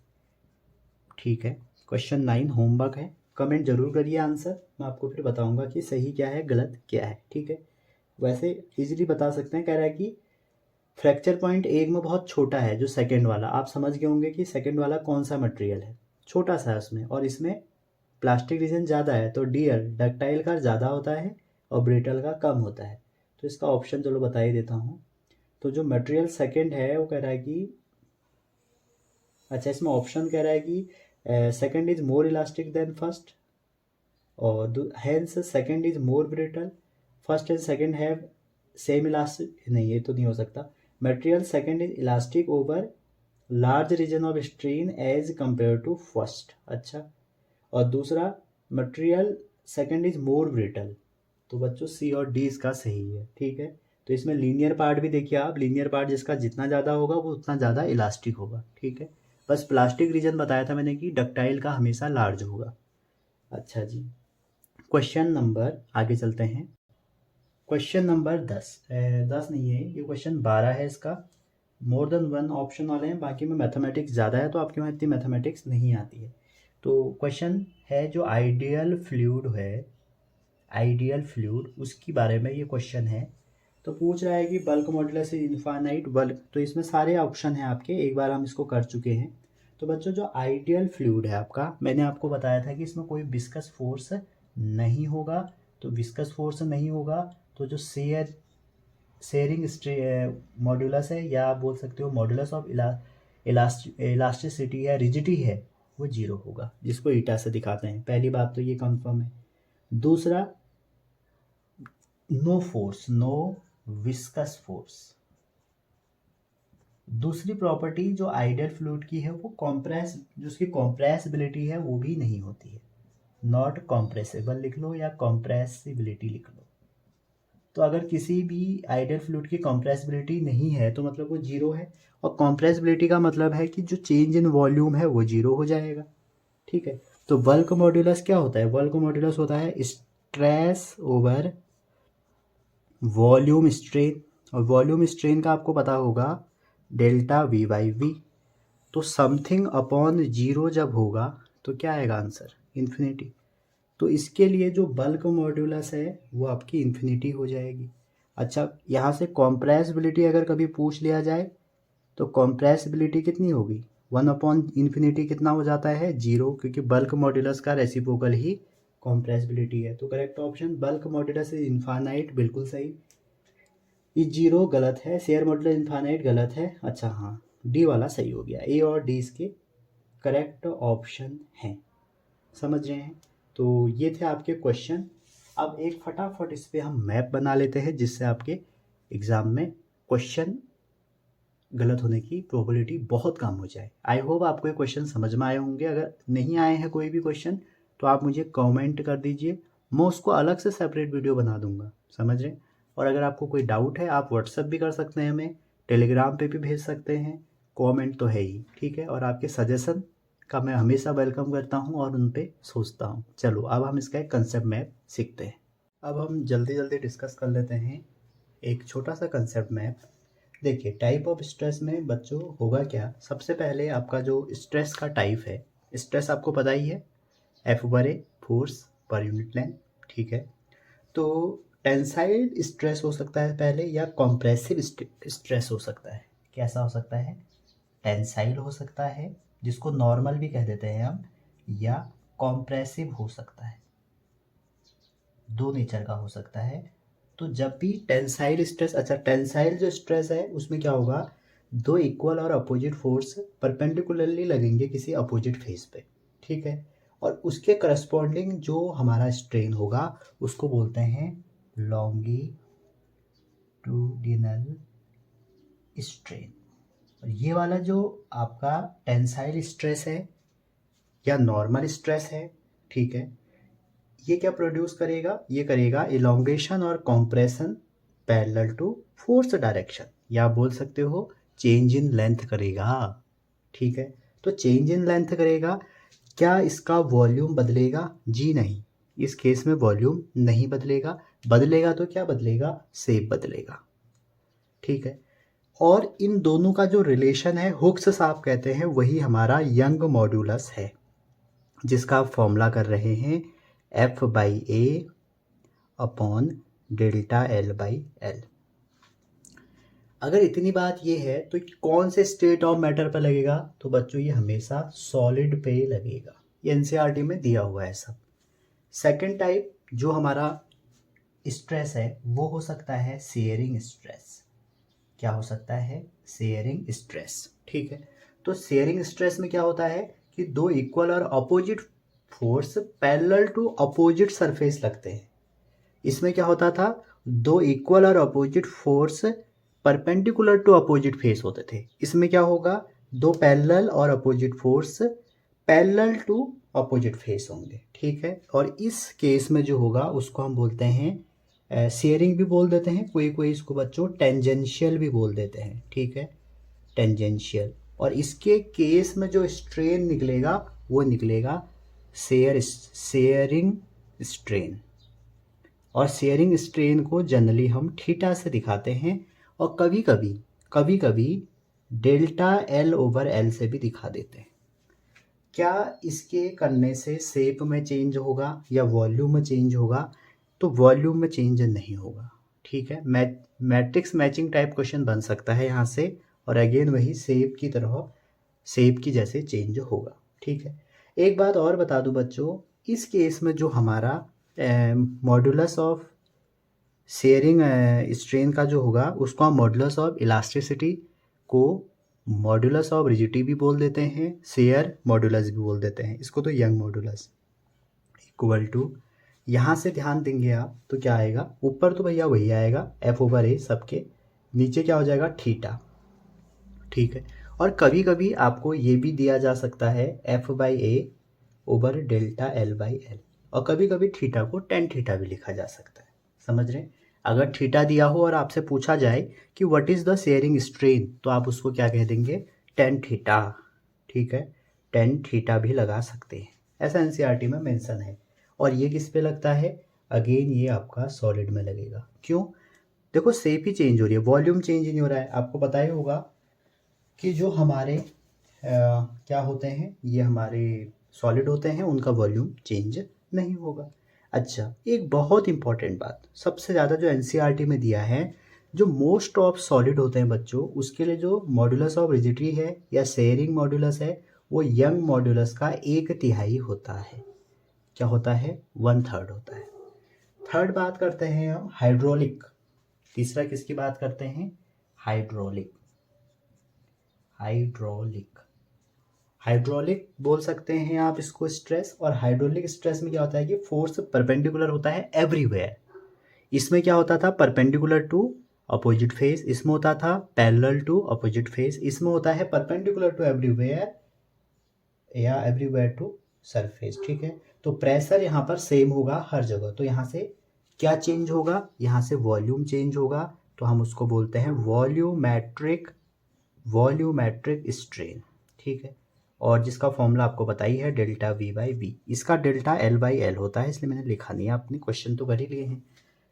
ठीक है। क्वेश्चन 9 होमवर्क है, कमेंट जरूर करिए आंसर, मैं आपको फिर बताऊंगा कि सही क्या है गलत क्या है, ठीक है। वैसे इजीली बता सकते हैं, कह रहा है कि फ्रैक्चर पॉइंट एक में बहुत छोटा है, जो सेकंड वाला, आप समझ गए होंगे कि सेकंड वाला कौन सा मटेरियल है, छोटा सा है उसमें, और इसमें प्लास्टिक रीजन ज़्यादा है। तो डियर, डक्टाइल का ज़्यादा होता है और ब्रिटल का कम होता है। तो इसका ऑप्शन चलो बता ही देता हूँ। तो जो मटेरियल सेकंड है वो कह रहा है कि, अच्छा इसमें ऑप्शन कह रहा है कि second is more elastic than first, और hence second is more brittle, first and second have same elastic, नहीं ये तो नहीं हो सकता। Material second is elastic over large region of strain as compare to first. अच्छा, और दूसरा material second is more brittle. तो बच्चों सी और डी इसका सही है, ठीक है। तो इसमें लीनियर पार्ट भी देखिए आप, लीनियर पार्ट जिसका जितना ज़्यादा होगा वो उतना ज़्यादा इलास्टिक होगा, ठीक है। बस प्लास्टिक रीजन बताया था मैंने कि डक्टाइल का हमेशा लार्ज होगा। अच्छा जी, क्वेश्चन नंबर, आगे चलते हैं, क्वेश्चन नंबर 10, 10 नहीं है ये, क्वेश्चन 12 है इसका। मोर देन वन ऑप्शन वाले हैं, बाकी में मैथमेटिक्स ज़्यादा है तो आपके वहाँ इतनी मैथमेटिक्स नहीं आती है। तो क्वेश्चन है जो आइडियल फ्लूइड है, आइडियल फ्लूइड, उसके बारे में ये क्वेश्चन है। तो पूछ रहा है कि bulk modulus is infinite bulk, तो इसमें सारे ऑप्शन हैं आपके, एक बार हम इसको कर चुके हैं। तो बच्चों जो आइडियल फ्लूइड है आपका, मैंने आपको बताया था कि इसमें कोई विस्कस फोर्स नहीं होगा। तो विस्कस फोर्स नहीं होगा तो जो शेयरिंग मॉड्यूलस है, या आप बोल सकते हो मॉड्यूलस ऑफ इलास्टिसिटी या रिजिडिटी है, वो जीरो होगा, जिसको ईटा से दिखाते हैं। पहली बात तो ये कंफर्म है। दूसरा, no force, no viscous force. दूसरी प्रॉपर्टी जो आइडियल फ्लूइड की है वो कॉम्प्रेस, जो उसकी कॉम्प्रेसिबिलिटी है वो भी नहीं होती है, नॉट कॉम्प्रेसिबल लिख लो या कॉम्प्रेसिबिलिटी लिख लो। तो अगर किसी भी आइडियल फ्लूइड की कंप्रेसिबिलिटी नहीं है तो मतलब वो जीरो है, और कंप्रेसिबिलिटी का मतलब है कि जो चेंज इन वॉल्यूम है वो जीरो हो जाएगा। ठीक है, तो बल्क मॉड्यूलस क्या होता है? बल्क मॉड्यूलस होता है स्ट्रेस ओवर वॉल्यूम स्ट्रेन, और वॉल्यूम स्ट्रेन का आपको पता होगा डेल्टा वी बाई वी। तो समथिंग अपॉन जीरो जब होगा तो क्या आएगा आंसर? इन्फिनिटी। तो इसके लिए जो बल्क मॉड्यूलस है वो आपकी इन्फिनिटी हो जाएगी। अच्छा, यहाँ से कॉम्प्रेसिबिलिटी अगर कभी पूछ लिया जाए तो कॉम्प्रेसिबिलिटी कितनी होगी? 1/इन्फिनिटी कितना हो जाता है? जीरो, क्योंकि बल्क मॉड्यूलस का रेसिप्रोकल ही कॉम्प्रेसिबिलिटी है। तो correct option bulk modulus is infinite, बिल्कुल सही। ये जीरो गलत है, शेयर मॉड्यूलस इनफाइनाइट गलत है। अच्छा हाँ, डी वाला सही हो गया। ए और डी इसके करेक्ट ऑप्शन हैं। समझ रहे हैं? तो ये थे आपके क्वेश्चन। अब एक फटाफट इस पे हम मैप बना लेते हैं जिससे आपके एग्ज़ाम में क्वेश्चन गलत होने की प्रोबेबिलिटी बहुत कम हो जाए। आई होप आपको ये क्वेश्चन समझ में आए होंगे। अगर नहीं आए हैं कोई भी क्वेश्चन तो आप मुझे कमेंट कर दीजिए, मैं उसको अलग से सेपरेट वीडियो बना दूंगा। समझ रहे हैं? और अगर आपको कोई डाउट है आप व्हाट्सअप भी कर सकते हैं, हमें टेलीग्राम पे भी भेज सकते हैं। कमेंट तो है ही, ठीक है। और आपके सजेशन का मैं हमेशा वेलकम करता हूँ और उन पे सोचता हूँ। चलो अब हम इसका एक कंसेप्ट मैप सीखते हैं। अब हम जल्दी जल्दी डिस्कस कर लेते हैं एक छोटा सा कंसेप्ट मैप। देखिए, टाइप ऑफ स्ट्रेस में बच्चों होगा क्या? सबसे पहले आपका जो स्ट्रेस का टाइप है, स्ट्रेस आपको पता ही है, F/A force per unit length, ठीक है। तो टेंसाइल स्ट्रेस हो सकता है पहले, या कॉम्प्रेसिव स्ट्रेस हो सकता है। कैसा हो सकता है? टेंसाइल हो सकता है, जिसको नॉर्मल भी कह देते हैं हम, या कॉम्प्रेसिव हो सकता है। दो नेचर का हो सकता है। तो जब भी टेंसाइल स्ट्रेस, अच्छा टेंसाइल जो स्ट्रेस है उसमें क्या होगा? दो इक्वल और अपोजिट फोर्स परपेंडिकुलरली लगेंगे किसी अपोजिट फेस पे, ठीक है। और उसके करस्पॉन्डिंग जो हमारा स्ट्रेन होगा उसको बोलते हैं लॉन्गिट्यूडिनल स्ट्रेन। और ये वाला जो आपका टेंसाइल स्ट्रेस है या नॉर्मल स्ट्रेस है, ठीक है, ये क्या प्रोड्यूस करेगा? ये करेगा इलोंगेशन और compression parallel to force direction, या बोल सकते हो चेंज इन लेंथ करेगा, ठीक है। तो चेंज इन लेंथ करेगा, क्या इसका वॉल्यूम बदलेगा? जी नहीं, इस केस में वॉल्यूम नहीं बदलेगा। बदलेगा तो क्या बदलेगा? शेप बदलेगा, ठीक है। और इन दोनों का जो रिलेशन है हुक्स साहब कहते हैं, वही हमारा यंग मॉड्यूलस है, जिसका आप फॉर्मूला कर रहे हैं F/A अपॉन डेल्टा L/L। अगर इतनी बात ये है तो कौन से स्टेट ऑफ मैटर पर लगेगा? तो बच्चों ये हमेशा सॉलिड पे लगेगा, ये एनसीईआरटी में दिया हुआ है सब। सेकंड टाइप जो हमारा स्ट्रेस है वो हो सकता है शेयरिंग स्ट्रेस। क्या हो सकता है? शेयरिंग स्ट्रेस, ठीक है। तो शेयरिंग स्ट्रेस में क्या होता है कि दो इक्वल और opposite force parallel to opposite surface लगते हैं। इसमें क्या होता था? दो इक्वल और opposite force perpendicular to opposite face होते थे। इसमें क्या होगा? दो पैरेलल और opposite force parallel to opposite face होंगे, ठीक है। और इस केस में जो होगा उसको हम बोलते हैं शेयरिंग भी बोल देते हैं, कोई कोई इसको बच्चों टेंजेंशियल भी बोल देते हैं, ठीक है, टेंजेंशियल। और इसके केस में जो स्ट्रेन निकलेगा वो निकलेगा शेयरिंग स्ट्रेन। और शेयरिंग स्ट्रेन को जनरली हम थीटा से दिखाते हैं, और कभी कभी डेल्टा L/L से भी दिखा देते हैं। क्या इसके करने से शेप में चेंज होगा या वॉल्यूम में चेंज होगा? तो वॉल्यूम में चेंज नहीं होगा, ठीक है। मैट्रिक्स मैचिंग टाइप क्वेश्चन बन सकता है यहाँ से, और अगेन वही शेप की तरह, शेप की जैसे चेंज होगा, ठीक है। एक बात और बता दूं बच्चों, इस केस में जो हमारा मॉड्यूलस ऑफ शेयरिंग स्ट्रेन का जो होगा उसको हम मॉड्यूलस ऑफ इलास्टिसिटी को मॉड्यूलस ऑफ रिजिडिटी भी बोल देते हैं, शेयर मॉड्यूलस भी बोल देते हैं, इसको तो यंग मॉड्यूलस इक्वल टू, यहाँ से ध्यान देंगे आप तो क्या आएगा? ऊपर तो भैया वही आएगा F/A सबके, नीचे क्या हो जाएगा? थीटा, ठीक है। और कभी कभी आपको ये भी दिया जा सकता है F/A ओवर डेल्टा L/L, और कभी कभी थीटा को tan थीटा भी लिखा जा सकता है। समझ रहे हैं? अगर थीटा दिया हो और आपसे पूछा जाए कि what is the sharing strain, तो आप उसको क्या कह देंगे, टेन थीटा। ठीक है, टेन थीटा भी लगा सकते हैं, ऐसा एनसीईआरटी में मेंशन है। और ये किस पे लगता है, अगेन ये आपका सॉलिड में लगेगा। क्यों, देखो शेप ही चेंज हो रही है, वॉल्यूम चेंज नहीं हो रहा है। आपको पता ही होगा कि जो हमारे क्या होते हैं, ये हमारे सॉलिड होते हैं, उनका वॉल्यूम चेंज नहीं होगा। अच्छा, एक बहुत इंपॉर्टेंट बात, सबसे ज़्यादा जो एनसीईआरटी में दिया है, जो मोस्ट ऑफ सॉलिड होते हैं बच्चों, उसके लिए जो मॉड्यूलस ऑफ रिजिडिटी है या शेयरिंग मॉड्यूलस है, वो यंग मॉड्यूलस का 1/3 होता है। क्या होता है, 1/3 होता है। थर्ड बात करते हैं हम हाइड्रोलिक। तीसरा किसकी बात करते हैं, हाइड्रोलिक। हाइड्रोलिक, हाइड्रोलिक बोल सकते हैं आप इसको स्ट्रेस। और हाइड्रोलिक स्ट्रेस में क्या होता है कि फोर्स परपेंडिकुलर होता है एवरीवेयर। इसमें क्या होता था, परपेंडिकुलर टू अपोजिट फेस, इसमें होता था पैरेलल टू अपोजिट फेस, इसमें होता है परपेंडिकुलर टू एवरीवेयर या एवरीवेयर टू सरफेस। ठीक है, तो प्रेशर यहाँ पर सेम होगा हर जगह। तो यहाँ से क्या चेंज होगा, यहाँ से वॉल्यूम चेंज होगा, तो हम उसको बोलते हैं वॉल्यूमेट्रिक, वॉल्यूमेट्रिक स्ट्रेन। ठीक है, और जिसका फॉर्मूला आपको पता ही है, डेल्टा वी बाई वी। इसका डेल्टा एल बाई एल होता है, इसलिए मैंने लिखा नहीं है, आपने क्वेश्चन तो कर ही लिए हैं।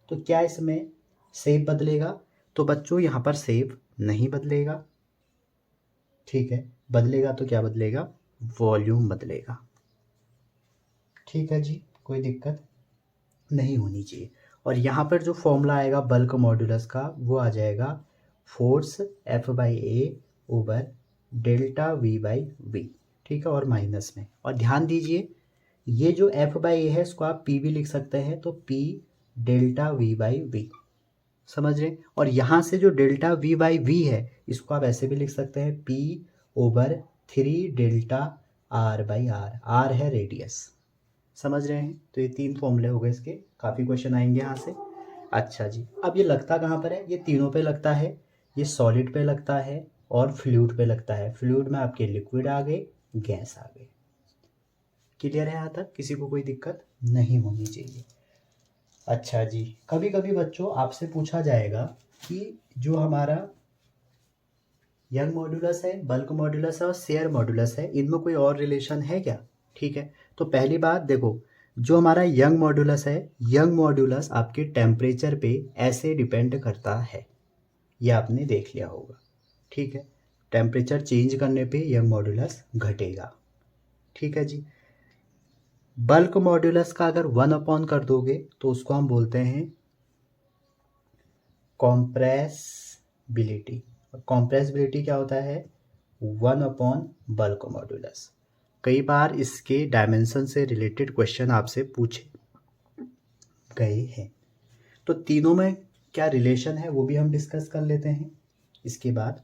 तो क्या इसमें शेप बदलेगा, तो बच्चों यहाँ पर शेप नहीं बदलेगा। ठीक है, बदलेगा तो क्या बदलेगा, वॉल्यूम बदलेगा। ठीक है जी, कोई दिक्कत नहीं होनी चाहिए। और यहाँ पर जो फॉर्मूला आएगा बल्क मॉड्यूलस का, वो आ जाएगा force F by A over delta V by V. ठीक है, और माइनस में, और ध्यान दीजिए ये जो एफ बाई ए है, इसको आप पी भी लिख सकते हैं, तो P delta V by V, समझ रहे। और यहाँ से जो डेल्टा वी बाई वी है, इसको आप ऐसे भी लिख सकते हैं, P over 3 delta R by R. R है रेडियस, समझ रहे हैं। तो ये 3 फॉर्मूले हो गए इसके, काफ़ी क्वेश्चन आएंगे यहाँ से। अच्छा जी, अब ये लगता कहाँ पर है, ये तीनों पे लगता है। ये सॉलिड पे लगता है और फ्लूइड पे लगता है। फ्लूइड में आपके लिक्विड आ गए, गैस आ गए। क्लियर है, यहाँ तक किसी को कोई दिक्कत नहीं होनी चाहिए। अच्छा जी, कभी कभी बच्चों आपसे पूछा जाएगा कि जो हमारा यंग मॉड्यूलस है, बल्क मॉड्यूलस है और शेयर मॉड्यूलस है, इनमें कोई और रिलेशन है क्या। ठीक है, तो पहली बात देखो, जो हमारा यंग मॉड्यूलस है, यंग मॉड्यूलस आपके टेम्परेचर पे ऐसे डिपेंड करता है, ये आपने देख लिया होगा। ठीक है, टेम्परेचर चेंज करने पे यंग मॉड्यूलस घटेगा। ठीक है जी, बल्क मॉड्यूलस का अगर 1 कर दोगे तो उसको हम बोलते हैं कॉम्प्रेसिबिलिटी। कॉम्प्रेसिबिलिटी क्या होता है, 1 बल्क मॉड्यूलस। कई बार इसके डायमेंशन से रिलेटेड क्वेश्चन आपसे पूछे गए हैं। तो तीनों में क्या रिलेशन है वो भी हम डिस्कस कर लेते हैं इसके बाद।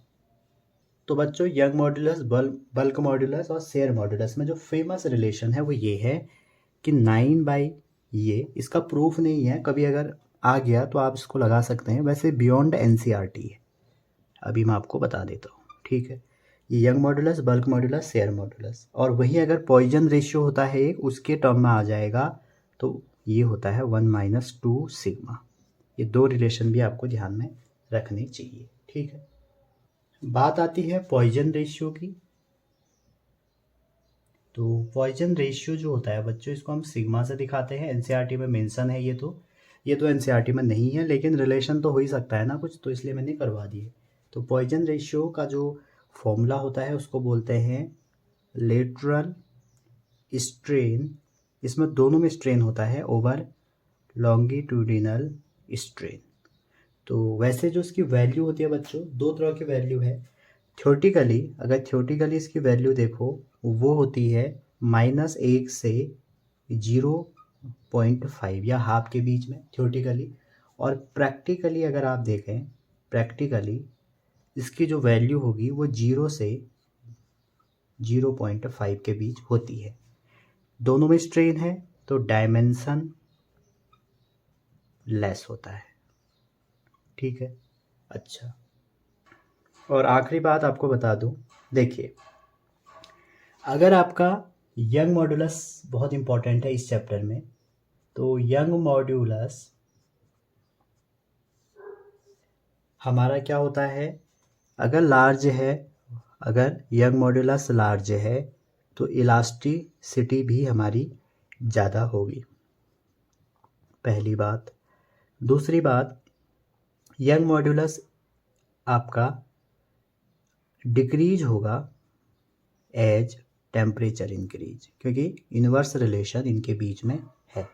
तो बच्चों यंग मॉड्यूलस, बल्क मॉड्यूलस और शेयर मॉड्यूलस में जो फेमस रिलेशन है वो ये है कि 9 बाई ये, इसका प्रूफ नहीं है, कभी अगर आ गया तो आप इसको लगा सकते हैं, वैसे बियॉन्ड एनसीईआरटी है, अभी मैं आपको बता देता हूँ। ठीक है, ये young modulus, bulk modulus, share modulus. और वही अगर पॉइजन रेशियो होता है एक, उसके टर्म में आ जाएगा, तो ये होता है 1-2 सिग्मा। ये 2 रिलेशन भी आपको ध्यान में रखने चाहिए। ठीक है, बात आती है पॉइजन रेशियो की। तो पॉइजन रेशियो जो होता है बच्चों, इसको हम सिग्मा से दिखाते हैं, एनसीईआरटी में मेंशन है। ये तो एनसीईआरटी में नहीं है, लेकिन रिलेशन तो हो ही सकता है ना कुछ, तो इसलिए मैंने करवा दिए। तो पॉइजन रेशियो का जो फॉर्मूला होता है उसको बोलते हैं लेटरल स्ट्रेन, इसमें दोनों में स्ट्रेन होता है, ओवर लॉन्गिट्यूडिनल स्ट्रेन। तो वैसे जो इसकी वैल्यू होती है बच्चों, 2 तरह की वैल्यू है। थ्योरेटिकली, अगर थ्योरेटिकली इसकी वैल्यू देखो, वो होती है -1 से 0.5 या हाफ के बीच में थ्योरेटिकली। और प्रैक्टिकली अगर आप देखें, प्रैक्टिकली इसकी जो वैल्यू होगी वो 0 से 0.5 के बीच होती है। दोनों में स्ट्रेन है तो डायमेंशन लेस होता है। ठीक है, अच्छा, और आखिरी बात आपको बता दूं, देखिए अगर आपका यंग मॉड्यूलस बहुत इंपॉर्टेंट है इस चैप्टर में, तो यंग मॉड्यूलस हमारा क्या होता है, अगर लार्ज है, अगर यंग मॉड्यूलस लार्ज है तो इलास्टिसिटी भी हमारी ज़्यादा होगी, पहली बात। दूसरी बात, यंग मॉड्यूलस आपका डिक्रीज होगा एज टेम्परेचर इंक्रीज, क्योंकि इन्वर्स रिलेशन इनके बीच में है।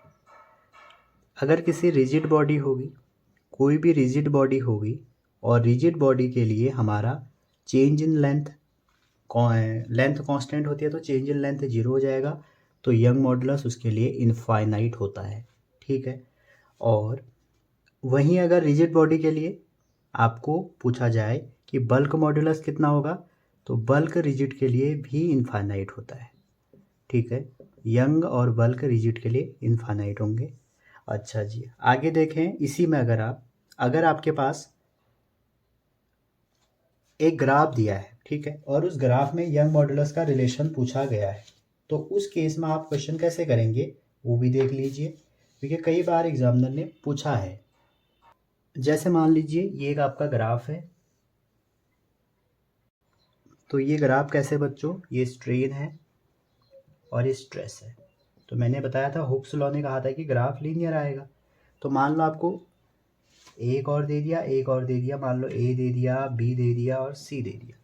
अगर किसी रिजिड बॉडी होगी, कोई भी रिजिड बॉडी होगी, और रिजिड बॉडी के लिए हमारा चेंज इन लेंथ कांस्टेंट होती है, तो चेंज इन लेंथ 0 हो जाएगा, तो यंग मॉडुलस उसके लिए इनफाइनाइट होता है, ठीक है। और वहीं अगर रिजिड बॉडी के लिए आपको पूछा जाए कि बल्क मॉडुलस कितना होगा, तो बल्क रिजिड के लिए भी इनफाइनाइट होता है, ठीक है। यंग और बल्क रिजिड के लिए इनफाइनाइट होंगे। अच्छा जी, आगे देखें। इसी में अगर आपके पास एक ग्राफ दिया है, ठीक है, और उस ग्राफ में यंग मॉडुलस का रिलेशन पूछा गया है, तो उस केस में आप क्वेश्चन कैसे करेंगे वो भी देख लीजिए, क्योंकि कई बार एग्जामिनर ने पूछा है। जैसे मान लीजिए ये एक आपका ग्राफ है, तो ये ग्राफ कैसे बच्चों, ये स्ट्रेन है और ये स्ट्रेस है। तो मैंने बताया था, हुक्स लॉ ने कहा था कि ग्राफ लीनियर आएगा। तो मान लो आपको एक और दे दिया, एक और दे दिया, मान लो ए दे दिया, बी दे दिया और सी दे दिया।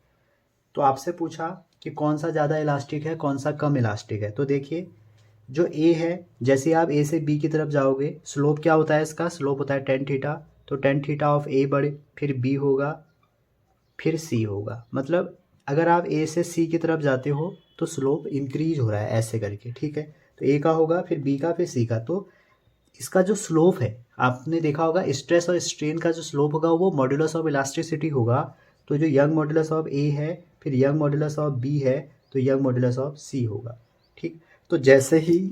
तो आपसे पूछा कि कौन सा ज़्यादा इलास्टिक है, कौन सा कम इलास्टिक है। तो देखिए, जो ए है, जैसे आप ए से बी की तरफ जाओगे, स्लोप क्या होता है इसका, स्लोप होता है टेन थीटा। तो टेन थीटा ऑफ ए बढ़े, फिर बी होगा, फिर सी होगा। मतलब अगर आप ए से सी की तरफ जाते हो तो स्लोप इंक्रीज हो रहा है ऐसे करके, ठीक है। तो ए का होगा, फिर बी का, फिर सी का। तो इसका जो स्लोप है, आपने देखा होगा स्ट्रेस और स्ट्रेन का जो स्लोप होगा वो मॉड्यूलस ऑफ इलास्टिसिटी होगा। तो जो यंग मॉड्यूलस ऑफ ए है, फिर यंग मॉड्यूलस ऑफ बी है, तो यंग मॉड्यूलस ऑफ सी होगा, ठीक। तो जैसे ही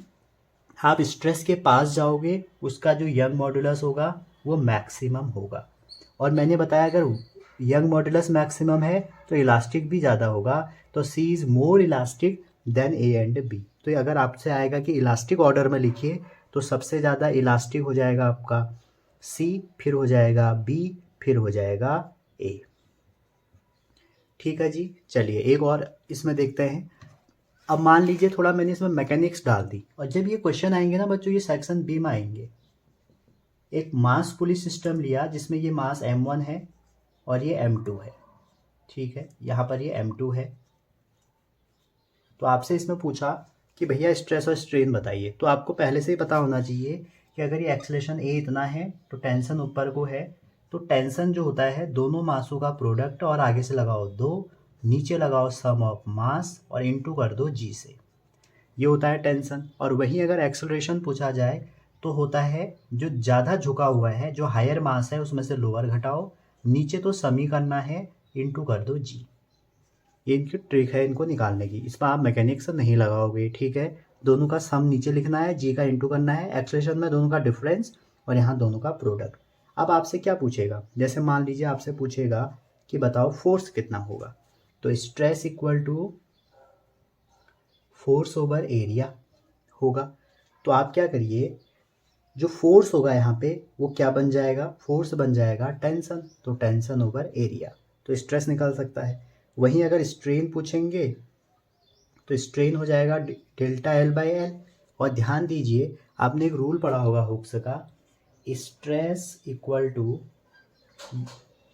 आप स्ट्रेस के पास जाओगे, उसका जो यंग मॉड्यूलस होगा वो मैक्सिमम होगा। और मैंने बताया अगर यंग मॉड्यूलस मैक्सिमम है तो इलास्टिक भी ज़्यादा होगा, तो C is more elastic than A and B. तो अगर आपसे आएगा कि इलास्टिक ऑर्डर में लिखिए, तो सबसे ज़्यादा इलास्टिक हो जाएगा आपका सी, फिर हो जाएगा बी, फिर हो जाएगा ए, ठीक है जी। चलिए एक और इसमें देखते हैं। अब मान लीजिए थोड़ा मैंने इसमें मैकेनिक्स डाल दी, और जब ये क्वेश्चन आएंगे ना बच्चों, ये सेक्शन बी में आएंगे। एक मास पुली सिस्टम लिया जिसमें ये मास m1 है और ये m2 है, ठीक है। यहाँ पर ये m2 है। तो आपसे इसमें पूछा कि भैया स्ट्रेस और स्ट्रेन बताइए, तो आपको पहले से ही पता होना चाहिए कि अगर ये एक्सेलरेशन ए इतना है तो टेंशन ऊपर को है, तो टेंशन जो होता है दोनों मासों का प्रोडक्ट, और आगे से लगाओ 2, नीचे लगाओ सम ऑफ मास और इनटू कर दो जी से, ये होता है टेंशन। और वहीं अगर एक्सेलरेशन पूछा जाए तो होता है जो ज़्यादा झुका हुआ है, जो हायर मास है उसमें से लोअर घटाओ, नीचे तो सम ही करना है, इनटू कर दो जी। ये इनकी ट्रिक है इनको निकालने की, इसमें आप मैकेनिक्स नहीं लगाओगे, ठीक है। दोनों का सम नीचे लिखना है, जी का इंटू करना है, एक्सेलरेशन में दोनों का डिफरेंस और यहाँ दोनों का प्रोडक्ट। अब आपसे क्या पूछेगा, जैसे मान लीजिए आपसे पूछेगा कि बताओ फोर्स कितना होगा, तो stress equal to force over area होगा। तो आप क्या करिए, जो फोर्स होगा यहाँ पे वो क्या बन जाएगा, फोर्स बन जाएगा टेंशन, तो टेंशन ओवर एरिया, तो स्ट्रेस निकल सकता है। वहीं अगर स्ट्रेन पूछेंगे तो स्ट्रेन हो जाएगा डेल्टा एल बाई एल। और ध्यान दीजिए, आपने एक रूल पढ़ा होगा हुक्स का, stress equal to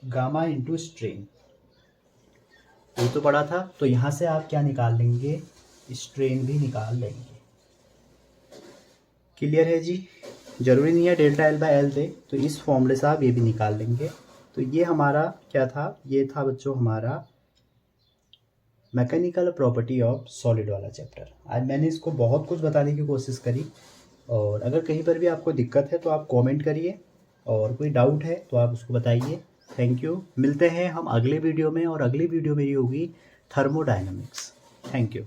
gamma into strain, ये तो पढ़ा था। तो यहाँ से आप क्या निकाल लेंगे, स्ट्रेन भी निकाल लेंगे। क्लियर है जी, जरूरी नहीं है डेल्टा एल बाई एल दे, तो इस फॉर्मूले से आप ये भी निकाल लेंगे। तो ये हमारा क्या था, ये था बच्चों हमारा मैकेनिकल प्रॉपर्टी ऑफ सॉलिड वाला चैप्टर। आज मैंने इसको बहुत कुछ बताने की कोशिश करी, और अगर कहीं पर भी आपको दिक्कत है तो आप कमेंट करिए, और कोई डाउट है तो आप उसको बताइए। थैंक यू, मिलते हैं हम अगले वीडियो में, और अगली वीडियो मेरी होगी थर्मोडायनामिक्स। Thank you.